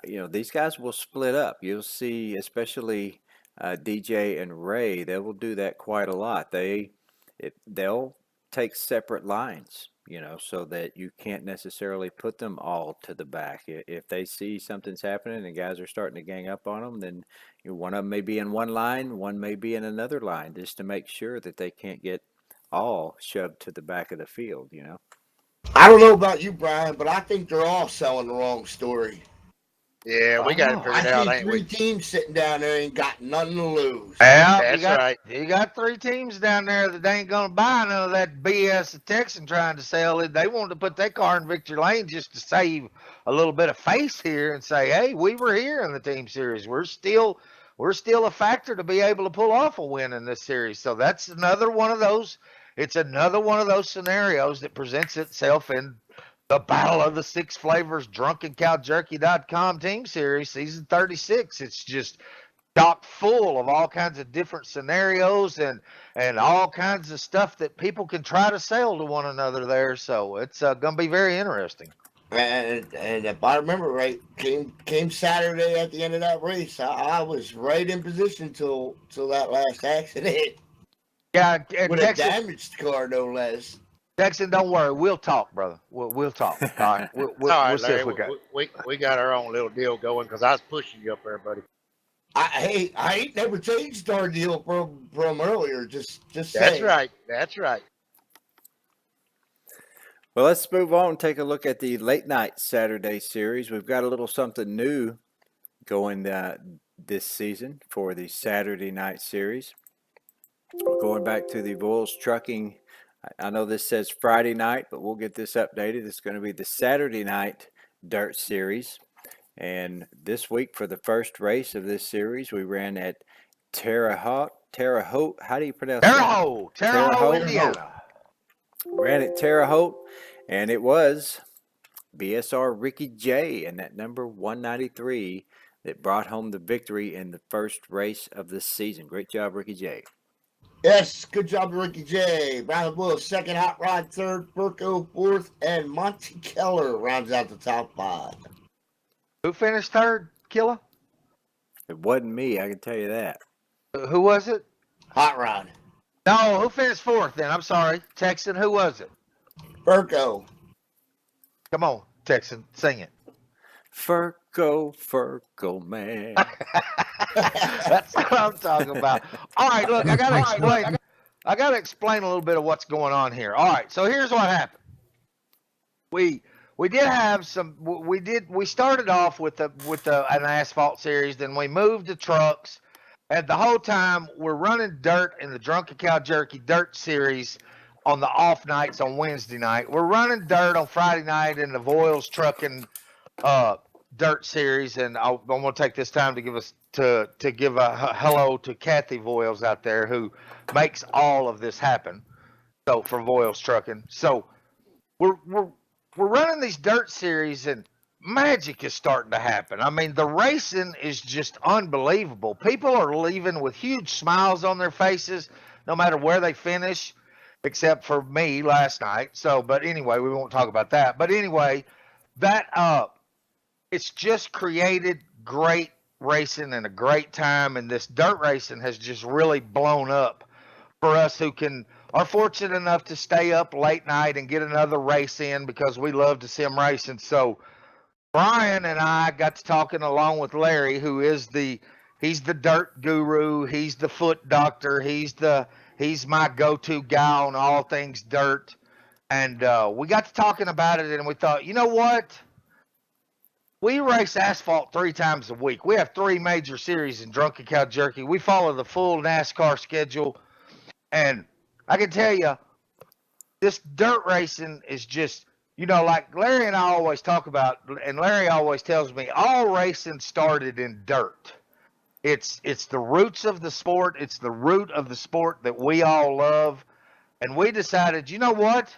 these guys will split up. You'll see, especially DJ and Ray, they will do that quite a lot. They'll take separate lines, so that you can't necessarily put them all to the back. If they see something's happening and guys are starting to gang up on them, then one of them may be in one line, one may be in another line, just to make sure that they can't get all shoved to the back of the field, I don't know about you, Brian, but I think they're all selling the wrong story. Yeah, we got it figured out, I ain't see 3 we? teams sitting down there ain't got nothing to lose. Yeah, That's right. You got 3 teams down there that ain't gonna buy none of that BS the Texan trying to sell it. They wanted to put that car in victory lane just to save a little bit of face here and say, hey, we were here in the team series. We're still a factor to be able to pull off a win in this series. So that's another one of those. It's another one of those scenarios that presents itself in the Battle of the 6 Flavors DrunkenCowJerky.com team series, season 36. It's just chock full of all kinds of different scenarios and all kinds of stuff that people can try to sell to one another there. So it's going to be very interesting. And if I remember right, came Saturday at the end of that race, I was right in position till that last accident. Yeah, with a damaged car, no less. Texan, don't worry. We'll talk, brother. We'll talk. All right. We'll All right, see if Larry, we got. we got our own little deal going because I was pushing you up there, buddy. I ain't never changed our deal from earlier. Just That's saying. right. That's right. Well, let's move on and take a look at the late night Saturday series. We've got a little something new going this season for the Saturday night series. We're going back to the Voyles Trucking. I know this says Friday night, but we'll get this updated. It's going to be the Saturday night dirt series. And this week, for the first race of this series, we ran at Terre Haute. How do you pronounce Terre that? Haute, Terre Haute, Indiana. Ran at Terre Haute, and it was BSR Ricky J and that number 193 that brought home the victory in the first race of this season. Great job, Ricky J. Yes, good job, Ricky J. Brown Bull second, Hot Rod third, Burko fourth, and Monty Keller rounds out the top 5. Who finished third, Killa? It wasn't me, I can tell you that. Who was it? Hot Rod. No, who finished fourth then? I'm sorry. Texan, who was it? Burko. Come on, Texan, sing it. Furco, man. That's what I'm talking about. All right, look, I gotta explain a little bit of what's going on here. All right, so here's what happened. We did have some. We started off with an asphalt series, then we moved to trucks, and the whole time we're running dirt in the Drunken Cow Jerky Dirt Series on the off nights on Wednesday night. We're running dirt on Friday night in the Voyles Trucking Dirt Series, and I'm going to take this time to give a hello to Kathy Voyles out there who makes all of this happen. So for Voyles Trucking, so we're running these dirt series, and magic is starting to happen. I mean, the racing is just unbelievable. People are leaving with huge smiles on their faces, no matter where they finish, except for me last night. So, but anyway, we won't talk about that. But anyway, that it's just created great racing and a great time, and this dirt racing has just really blown up for us who are fortunate enough to stay up late night and get another race in because we love to sim racing. So Brian and I got to talking along with Larry, who is he's the dirt guru, he's the foot doctor, he's my go-to guy on all things dirt. And we got to talking about it, and we thought, you know what? We race asphalt 3 times a week. We have 3 major series in Drunken Cow Jerky. We follow the full NASCAR schedule. And I can tell you, this dirt racing is just, like Larry and I always talk about, and Larry always tells me, all racing started in dirt. It's the roots of the sport. It's the root of the sport that we all love. And we decided, you know what?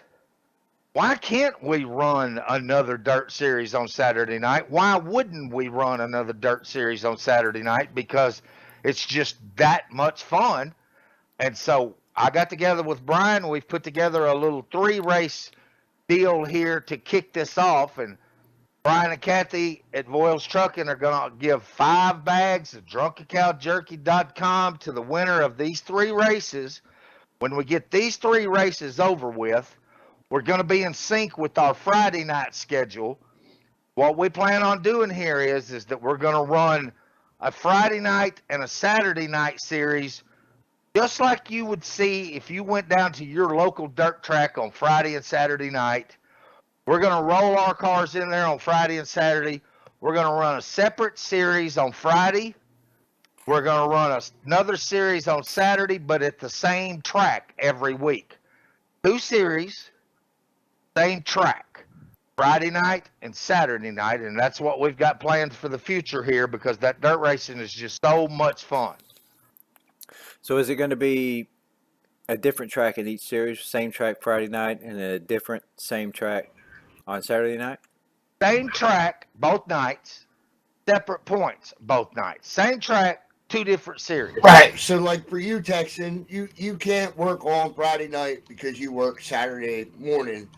Why can't we run another dirt series on Saturday night? Why wouldn't we run another dirt series on Saturday night? Because it's just that much fun. And so I got together with Brian. We've put together a little 3-race deal here to kick this off. And Brian and Kathy at Voyles Trucking are going to give 5 bags of DrunkenCowJerky.com to the winner of these 3 races. When we get these 3 races over with, we're going to be in sync with our Friday night schedule. What we plan on doing here is that we're going to run a Friday night and a Saturday night series, just like you would see if you went down to your local dirt track on Friday and Saturday night. We're going to roll our cars in there on Friday and Saturday. We're going to run a separate series on Friday. We're going to run another series on Saturday, but at the same track every week. 2 series, same track, Friday night and Saturday night, and that's what we've got planned for the future here because that dirt racing is just so much fun. So is it going to be a different track in each series, same track Friday night, and a different same track on Saturday night? Same track both nights, separate points both nights. Same track, 2 different series. Right. So, like for you, Texan, you can't work on Friday night because you work Saturday morning.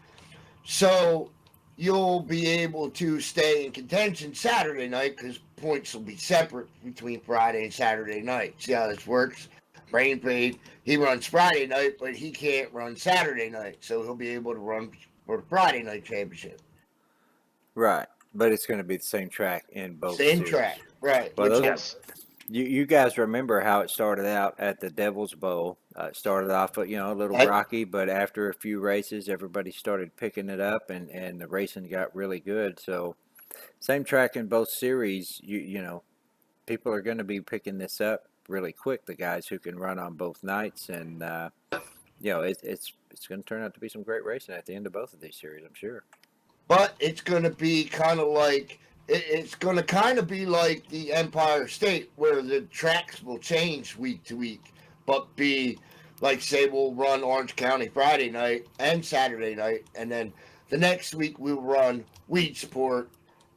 So you'll be able to stay in contention Saturday night because points will be separate between Friday and Saturday night. See how this works? Brain Fade, he runs Friday night, but he can't run Saturday night. So he'll be able to run for the Friday night championship. Right. But it's going to be the same track in both Same series. track. Right. Well, Yes. You guys remember how it started out at the Devil's Bowl Started off, a little I, rocky, but after a few races, everybody started picking it up, and the racing got really good. So same track in both series. People are going to be picking this up really quick. The guys who can run on both nights, and it's going to turn out to be some great racing at the end of both of these series, I'm sure. but it's going to be kind of like it's going to kind of be like the Empire State, where the tracks will change week to week, but be like, say, we'll run Orange County Friday night and Saturday night, and then the next week we'll run Weedsport,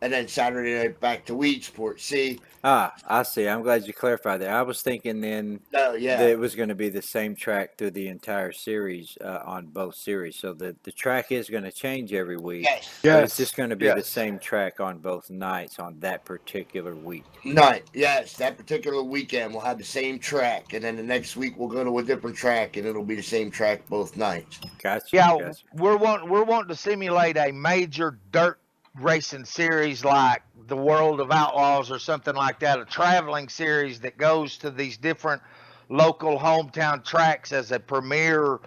and then Saturday night back to Weedsport. See? I see. I'm glad you clarified that. I was thinking then Oh that yeah. it was going to be the same track through the entire series on both series. So the track is going to change every week, Yes. but it's just going to be the Yes. same track on both nights on that particular week. Night. Yes, that particular weekend we'll have the same track, and then the next week we'll go to a different track, and it'll be the same track both nights. Gotcha. Yeah, Gotcha. we're wanting to simulate a major dirt racing series like the World of Outlaws or something like that, a traveling series that goes to these different local hometown tracks as a premier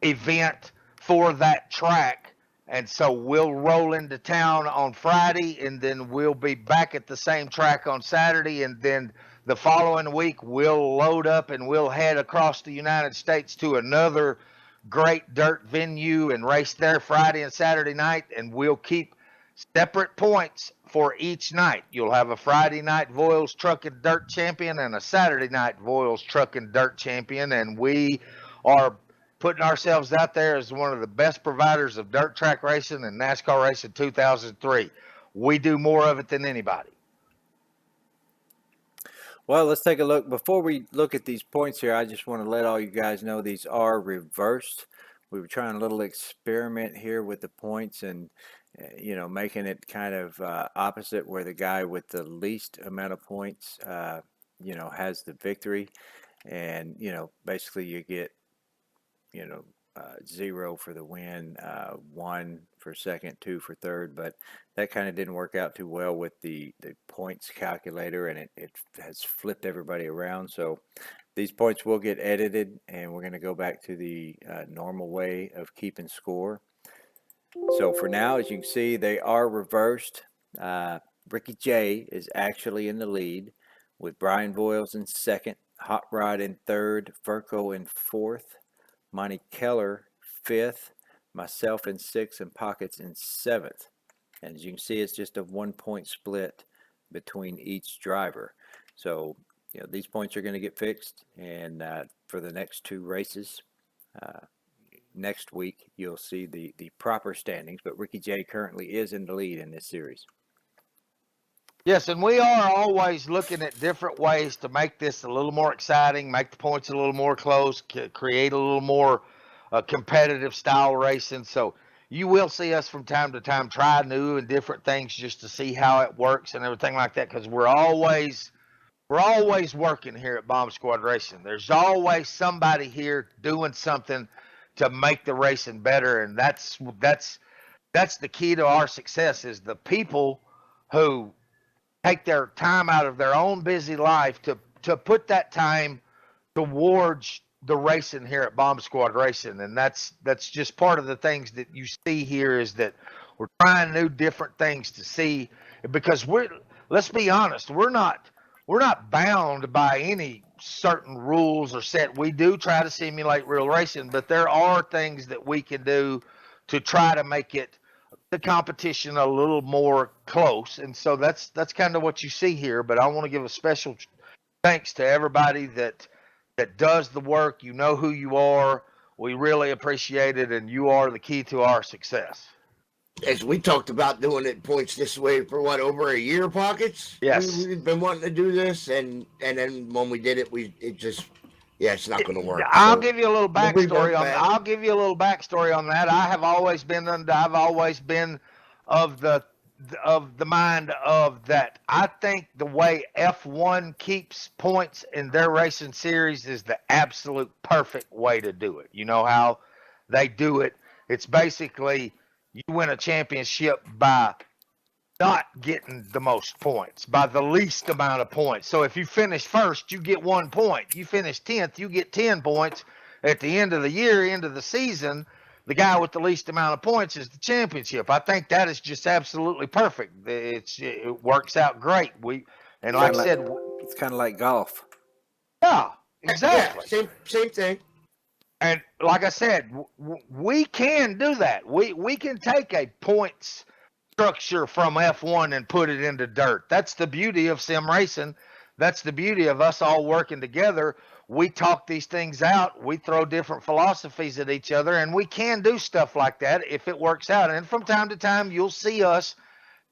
event for that track. And so we'll roll into town on Friday, and then we'll be back at the same track on Saturday, and then the following week we'll load up and we'll head across the United States to another great dirt venue and race there Friday and Saturday night, and we'll keep separate points for each night. You'll have a Friday night Voiles Trucking Dirt Champion and a Saturday night Voiles Trucking Dirt Champion, and we are putting ourselves out there as one of the best providers of dirt track racing and NASCAR racing 2003. We do more of it than anybody. Well, let's take a look. Before we look at these points here, I just want to let all you guys know these are reversed. We were trying a little experiment here with the points and, making it kind of opposite, where the guy with the least amount of points, has the victory. And, basically you get, 0 for the win, 1 for second, 2 for third, but that kind of didn't work out too well with the points calculator, and it has flipped everybody around. So these points will get edited, and we're going to go back to the normal way of keeping score. So for now, as you can see, they are reversed. Ricky J is actually in the lead, with Brian Voiles in second, Hot Rod in third, Furco in fourth, Monty Keller fifth, myself in sixth, and Pockets in seventh. And as you can see, it's just a 1 point split between each driver. So, these points are going to get fixed, and for the next two races, next week, you'll see the proper standings. But Ricky J currently is in the lead in this series. Yes, and we are always looking at different ways to make this a little more exciting, make the points a little more close, create a little more competitive style racing. So you will see us from time to time try new and different things just to see how it works and everything like that, because we're always working here at Bomb Squad Racing. There's always somebody here doing something to make the racing better, and that's the key to our success, is the people who take their time out of their own busy life to put that time towards the racing here at Bomb Squad Racing. And that's just part of the things that you see here, is that we're trying new different things to see, because let's be honest, we're not bound by any certain rules or set. We do try to simulate real racing, but there are things that we can do to try to make it the competition a little more close. And so that's kind of what you see here. But I want to give a special thanks to everybody that does the work. You know who you are. We really appreciate it, and you are the key to our success. As we talked about doing it points this way for over a year, Pockets. Yes. We've been wanting to do this, and then when we did it, it's not going to work. I'll So give you a little we'll be backstory on. back. I'll give you a little backstory on that. I've always been of the mind of that. I think the way F1 keeps points in their racing series is the absolute perfect way to do it. You know how they do it? It's basically you win a championship by not getting the most points, by the least amount of points. So if you finish first, you get 1 point. You finish 10th, you get 10 points. at the end of the year, end of the season, the guy with the least amount of points is the championship. I think that is just absolutely perfect. It works out great. And like I said, it's kind of like golf. yeah, Yeah, exactly. same thing. And like I said, we can do that. We can take a points structure from F1 and put it into dirt. That's the beauty of sim racing. That's the beauty of us all working together. We talk these things out. We throw different philosophies at each other, and we can do stuff like that if it works out. And from time to time, you'll see us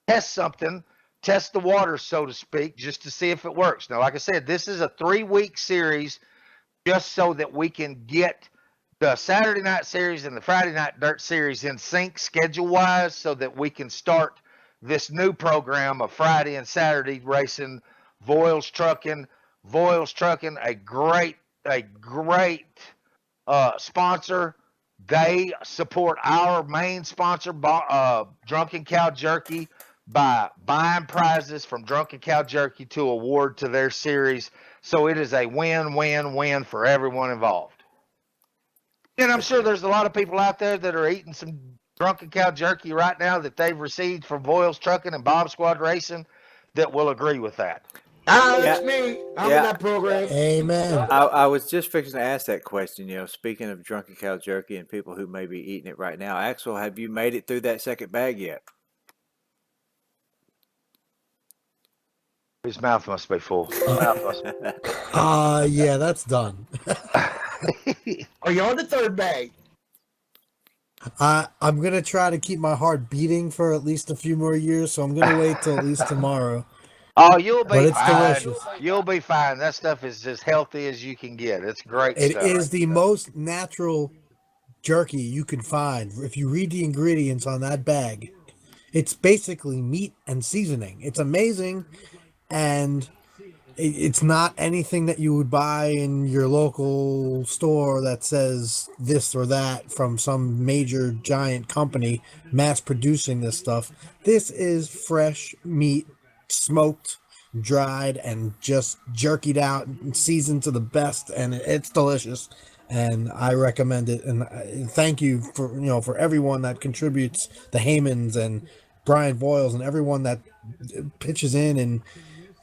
test something, test the water, so to speak, just to see if it works. Now, like I said, this is a 3-week series just so that we can get the Saturday night series and the Friday night dirt series in sync schedule wise so that we can start this new program of Friday and Saturday racing. Voiles Trucking, a great sponsor. They support our main sponsor, Drunken Cow Jerky, by buying prizes from Drunken Cow Jerky to award to their series. So it is a win-win-win for everyone involved. And I'm sure there's a lot of people out there that are eating some Drunken Cow Jerky right now that they've received from Voiles Trucking and Bob Squad Racing that will agree with that. That's me. I'm in that program. Amen. I was just fixing to ask that question. Speaking of Drunken Cow Jerky and people who may be eating it right now, Axel, have you made it through that second bag yet? His mouth must be full. Yeah, that's done. Are you on the third bag? I'm gonna try to keep my heart beating for at least a few more years, so I'm gonna wait till at least tomorrow. Oh, you'll be But it's fine. delicious. You'll be fine. That stuff is as healthy as you can get. It's great It stuff. is the most natural jerky you can find. If you read the ingredients on that bag, it's basically meat and seasoning. It's amazing, and it's not anything that you would buy in your local store that says this or that from some major giant company mass producing this stuff. This is fresh meat, smoked, dried, and just jerkied out and seasoned to the best, and it's delicious. And I recommend it. And thank you for everyone that contributes, the Haymans and Brian Voiles and everyone that pitches in and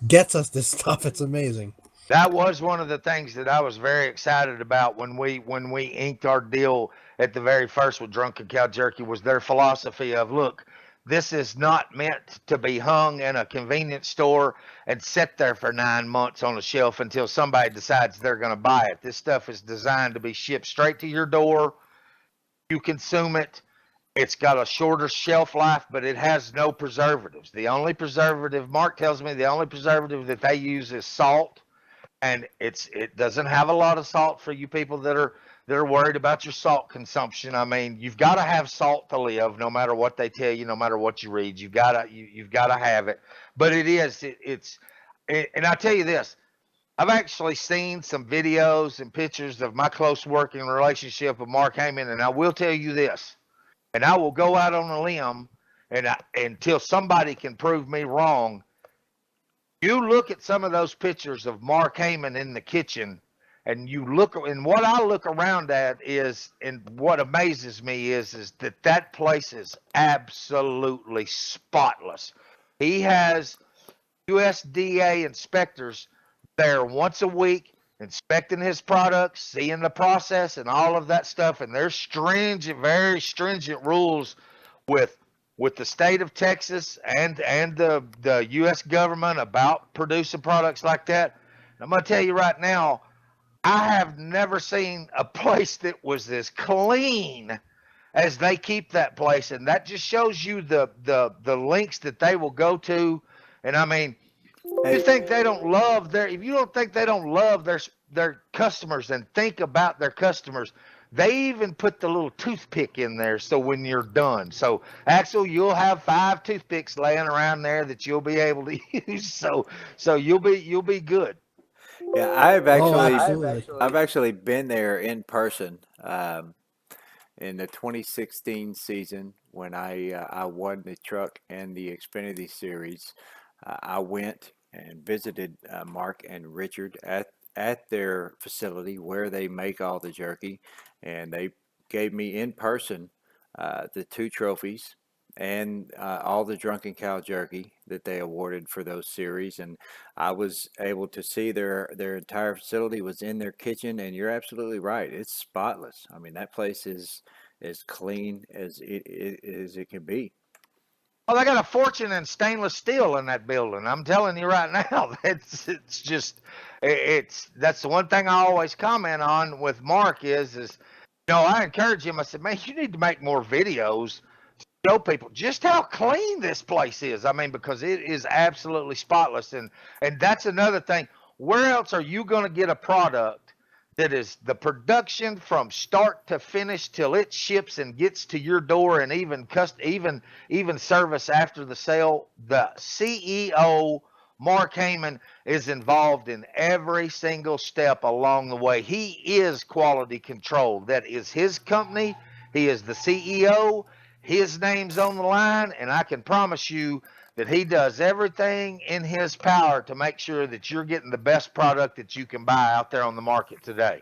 gets us this stuff. It's amazing. That was one of the things that I was very excited about when we inked our deal at the very first with Drunken Cow Jerky. Was their philosophy of, look, this is not meant to be hung in a convenience store and sit there for 9 months on a shelf until somebody decides they're going to buy it. This stuff is designed to be shipped straight to your door. You consume it. It's got a shorter shelf life, but it has no preservatives. The only preservative, Mark tells me, the only preservative that they use is salt, and it doesn't have a lot of salt for you people that are worried about your salt consumption. I mean, you've got to have salt to live, no matter what they tell you, no matter what you read. You've got to have it. But and I tell you this, I've actually seen some videos and pictures of my close working relationship with Mark Heyman, and I will tell you this. And I will go out on a limb until somebody can prove me wrong. You look at some of those pictures of Mark Heyman in the kitchen, and what I look around at is, and what amazes me is that place is absolutely spotless. He has USDA inspectors there once a week inspecting his products, seeing the process and all of that stuff. And there's very stringent rules with the state of Texas and the U.S. government about producing products like that. I'm going to tell you right now, I have never seen a place that was as clean as they keep that place. And that just shows you the lengths that they will go to. And I mean, if you think they don't love if you don't think they don't love their customers and think about their customers, they even put the little toothpick in there. So when you're done, so Axel, you'll have 5 toothpicks laying around there that you'll be able to use. So you'll be good. Yeah, I've actually been there in person in the 2016 season when I won the truck and the Xfinity Series. I went and visited Mark and Richard at at their facility where they make all the jerky, and they gave me in person the 2 trophies and all the Drunken Cow jerky that they awarded for those series. And I was able to see their entire facility was in their kitchen. And you're absolutely right; it's spotless. I mean, that place is as clean as it can be. Oh, they got a fortune in stainless steel in that building. I'm telling you right now, it's just that's the one thing I always comment on with Mark is I encourage him. I said, man, you need to make more videos, show people just how clean this place is. I mean, because it is absolutely spotless, and that's another thing. Where else are you going to get a product that is the production from start to finish till it ships and gets to your door, and even service after the sale? The CEO, Mark Heyman, is involved in every single step along the way. He is quality control. That is his company. He is the CEO. His name's on the line, and I can promise you that he does everything in his power to make sure that you're getting the best product that you can buy out there on the market today.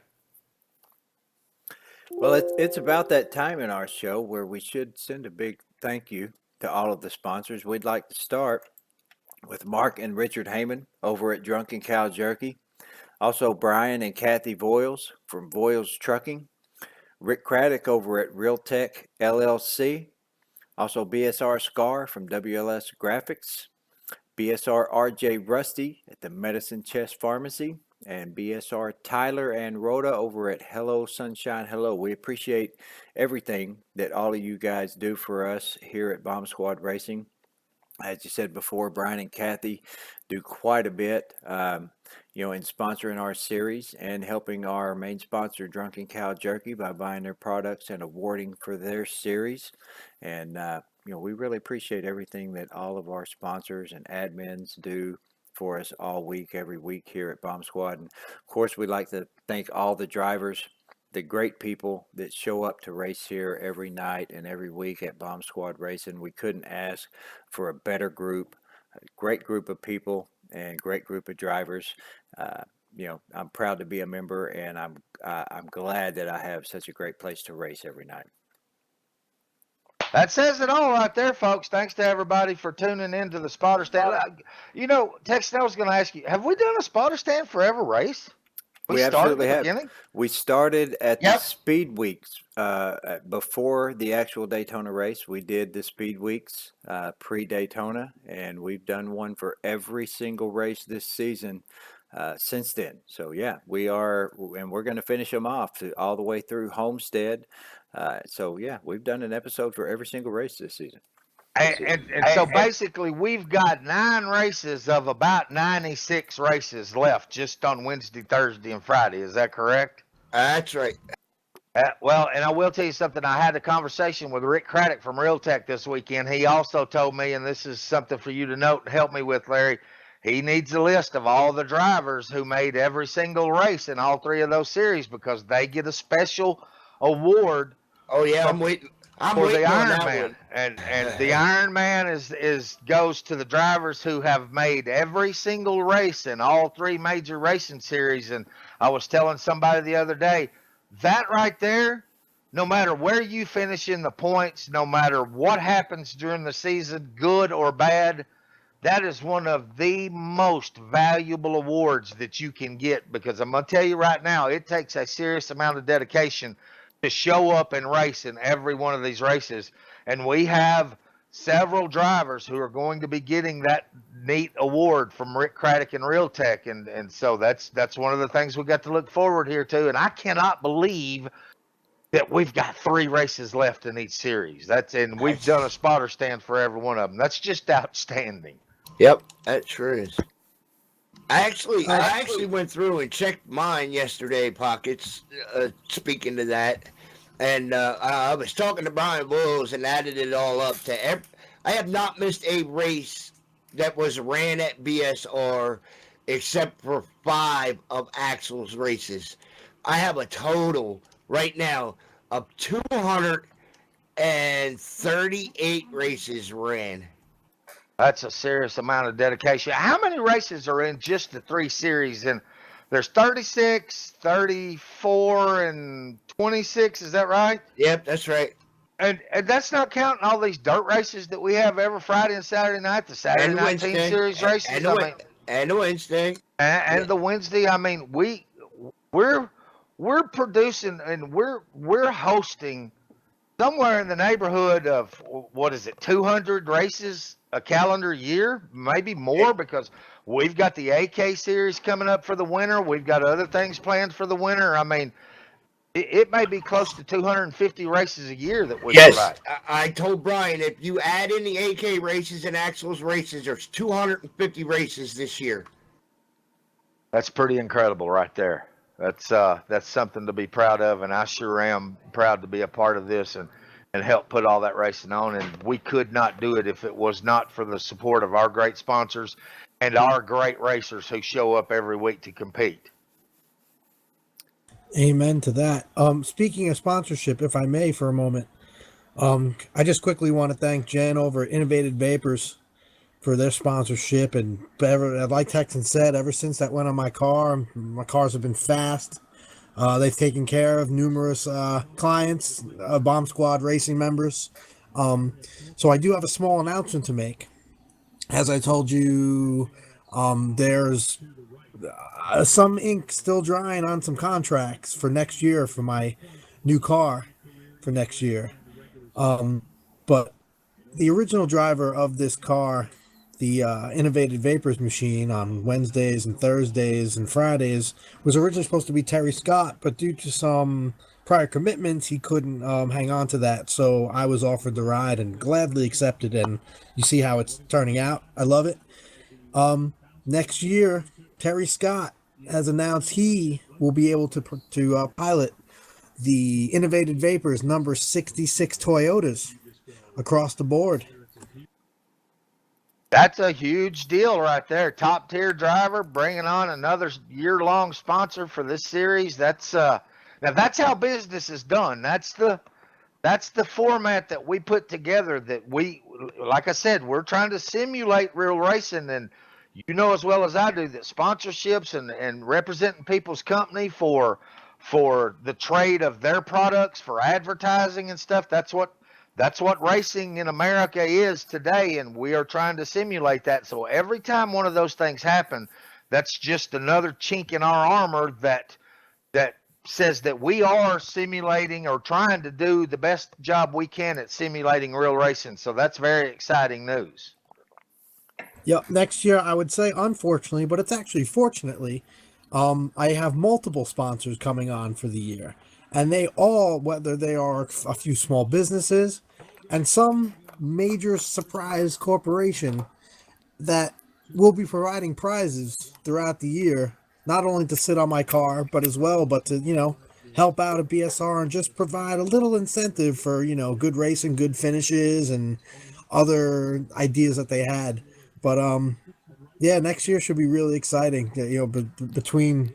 Well, it's about that time in our show where we should send a big thank you to all of the sponsors. We'd like to start with Mark and Richard Heyman over at Drunken Cow Jerky. Also, Brian and Kathy Voiles from Voiles Trucking. Rick Craddock over at Realtech LLC. Also, BSR Scar from WLS Graphics. BSR RJ Rusty at the Medicine Chest Pharmacy. And BSR Tyler and Rhoda over at Hello Sunshine Hello. We appreciate everything that all of you guys do for us here at Bomb Squad Racing. As you said before, Brian and Kathy do quite a bit, in sponsoring our series and helping our main sponsor, Drunken Cow Jerky, by buying their products and awarding for their series. And, we really appreciate everything that all of our sponsors and admins do for us all week, every week here at Bomb Squad. And of course, we'd like to thank all the drivers, the great people that show up to race here every night and every week at Bomb Squad Racing. We couldn't ask for a better group, a great group of people and great group of drivers. I'm proud to be a member, and I'm glad that I have such a great place to race every night. That says it all right there, folks. Thanks to everybody for tuning in to the spotter stand. Texas, I was going to ask you, have we done a spotter stand for every race? We absolutely have. Beginning? We started at the Speed Weeks before the actual Daytona race. We did the Speed Weeks pre-Daytona, and we've done one for every single race this season since then. So yeah, we are, and we're going to finish them off all the way through Homestead. So yeah, we've done an episode for every single race this season. And so basically, we've got 9 races of about 96 races left just on Wednesday, Thursday, and Friday. Is that correct? That's right. Well, and I will tell you something. I had a conversation with Rick Craddock from Realtech this weekend. He also told me, and this is something for you to note and help me with, Larry, he needs a list of all the drivers who made every single race in all 3 of those series, because they get a special award. Oh yeah, I'm waiting. I'm for waiting the on Iron that Man, one. and the Iron Man is goes to the drivers who have made every single race in all 3 major racing series. And I was telling somebody the other day, that right there, no matter where you finish in the points, no matter what happens during the season, good or bad, that is one of the most valuable awards that you can get, because I'm going to tell you right now, it takes a serious amount of dedication to show up and race in every one of these races. And we have several drivers who are going to be getting that neat award from Rick Craddock and Realtech. And so that's one of the things we got to look forward here to. And I cannot believe that we've got 3 races left in each series. And we've done a spotter stand for every one of them. That's just outstanding. Yep, that sure is. I actually went through and checked mine yesterday, Pockets, speaking to that. And I was talking to Brian Wills and added it all up to I have not missed a race that was ran at BSR except for 5 of Axel's races. I have a total right now of 238 races ran. That's a serious amount of dedication. How many races are in just the 3 series? And there's 36, 34, and 26. Is that right? Yep, that's right. And that's not counting all these dirt races that we have every Friday and Saturday night, the Saturday And night team Wednesday. series races. I mean, And the Wednesday. and the Wednesday. I mean, we're we're producing and we're hosting somewhere in the neighborhood of what is it, 200 races a calendar year, maybe more, because we've got the AK series coming up for the winter. We've got other things planned for the winter. I mean, it may be close to 250 races a year that we Yes, provide. I told Brian if you add in the AK races and Axel's races, there's 250 races this year. That's pretty incredible right there. That's something to be proud of, and I sure am proud to be a part of this and help put all that racing on. And we could not do it if it was not for the support of our great sponsors and our great racers who show up every week to compete. Amen to that. Speaking of sponsorship, if I may, for a moment, I just quickly want to thank Jen over at Innovated Vapors for their sponsorship. And like Texan said, ever since that went on my cars have been fast. They've taken care of numerous clients, Bomb Squad racing members. So I do have a small announcement to make. As I told you, there's some ink still drying on some contracts for next year for my new car for next year. But the original driver of this car, the Innovated Vapors machine, on Wednesdays and Thursdays and Fridays, was originally supposed to be Terry Scott, but due to some prior commitments, he couldn't hang on to that. So I was offered the ride and gladly accepted. And you see how it's turning out. I love it. Next year, Terry Scott has announced he will be able to pilot the Innovated Vapors number 66 Toyotas across the board. That's a huge deal right there. Top tier driver bringing on another year-long sponsor for this series. Now that's how business is done. That's the format that we put together, that we, like I said, we're trying to simulate real racing. And you know as well as I do that sponsorships and representing people's company for the trade of their products, for advertising and stuff, that's what racing in America is today, and we are trying to simulate that. So every time one of those things happen, that's just another chink in our armor that says that we are simulating or trying to do the best job we can at simulating real racing. So that's very exciting news. Yep, next year I would say unfortunately, but it's actually fortunately, I have multiple sponsors coming on for the year. And they all, whether they are a few small businesses and some major surprise corporation that will be providing prizes throughout the year, not only to sit on my car, but to, help out at BSR and just provide a little incentive for, good racing, good finishes, and other ideas that they had. But, yeah, next year should be really exciting. Between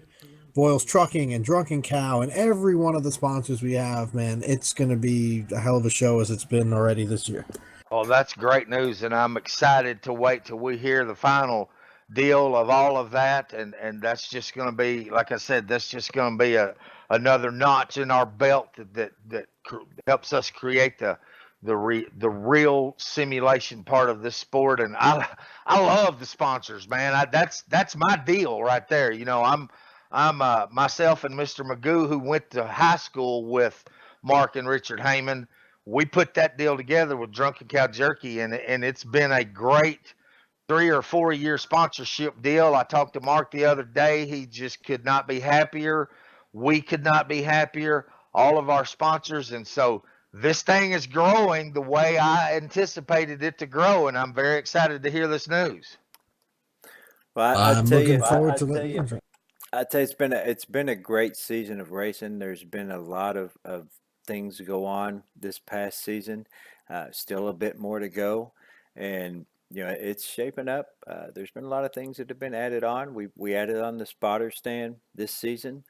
Boyle's Trucking and Drunken Cow and every one of the sponsors we have, man, it's going to be a hell of a show as it's been already this year. Oh, that's great news, and I'm excited to wait till we hear the final deal of all of that, and that's just going to be, like I said, that's just going to be another notch in our belt that helps us create the real simulation part of this sport. And I love the sponsors, man. That's my deal right there. I'm myself and Mr. Magoo, who went to high school with Mark and Richard Heyman. We put that deal together with Drunken Cow Jerky, and it's been a great 3 or 4 year sponsorship deal. I talked to Mark the other day. He just could not be happier. We could not be happier. All of our sponsors. And so this thing is growing the way I anticipated it to grow, and I'm very excited to hear this news. Well, I'm looking forward to that. I tell you, it's been a great season of racing. There's been a lot of things go on this past season. Still a bit more to go, and it's shaping up. There's been a lot of things that have been added on. We added on the spotter stand this season.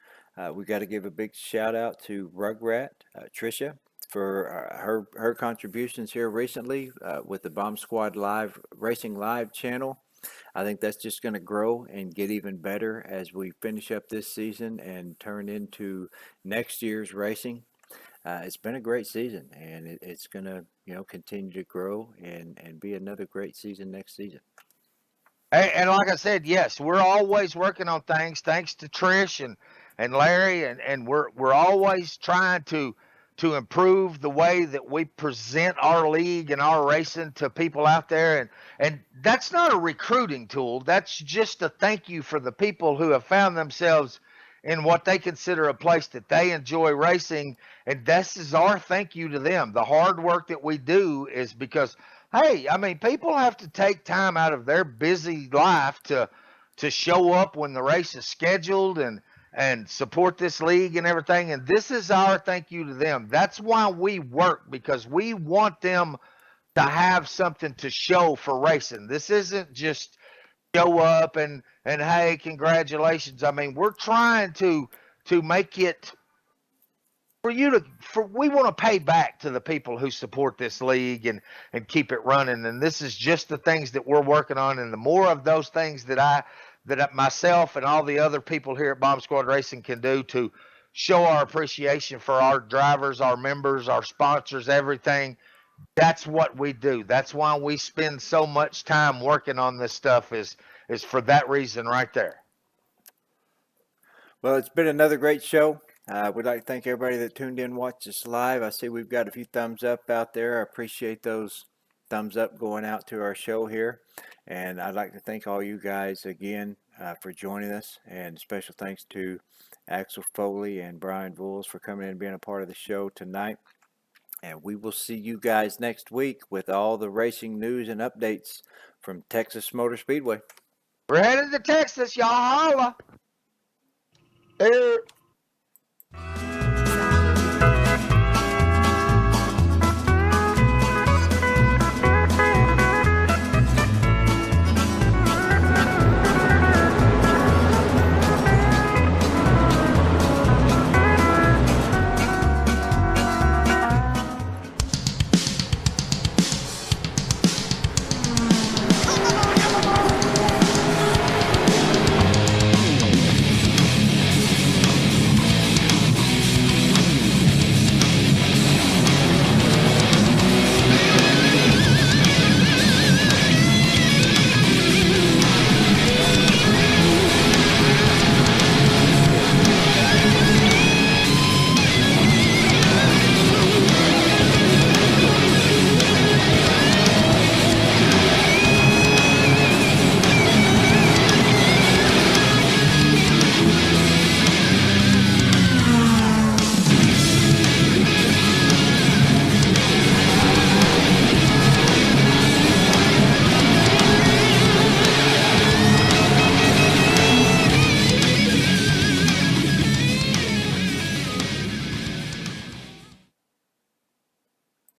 We got to give a big shout out to Rugrat Trisha for her contributions here recently with the Bomb Squad Live Racing Live channel. I think that's just going to grow and get even better as we finish up this season and turn into next year's racing. It's been a great season, and it's going to continue to grow and be another great season next season. And like I said, yes, we're always working on things. Thanks to Trish and Larry, and we're always trying to improve the way that we present our league and our racing to people out there. And that's not a recruiting tool. That's just a thank you for the people who have found themselves in what they consider a place that they enjoy racing. And this is our thank you to them. The hard work that we do is because, hey, I mean, people have to take time out of their busy life to show up when the race is scheduled and support this league and everything. And this is our thank you to them. That's why we work, because we want them to have something to show for racing. This isn't just show up and hey, congratulations. I mean, we're trying to make it for you to we want to pay back to the people who support this league and keep it running. And this is just the things that we're working on. And the more of those things that myself and all the other people here at Bomb Squad Racing can do to show our appreciation for our drivers, our members, our sponsors, everything. That's what we do. That's why we spend so much time working on this stuff is for that reason right there. Well, it's been another great show. We'd like to thank everybody that tuned in, watched us live. I see we've got a few thumbs up out there. I appreciate those thumbs up going out to our show here. And I'd like to thank all you guys again for joining us. And special thanks to Axel Foley and Brian Voules for coming in and being a part of the show tonight. And we will see you guys next week with all the racing news and updates from Texas Motor Speedway. We're headed to Texas, y'all. Holla. Here.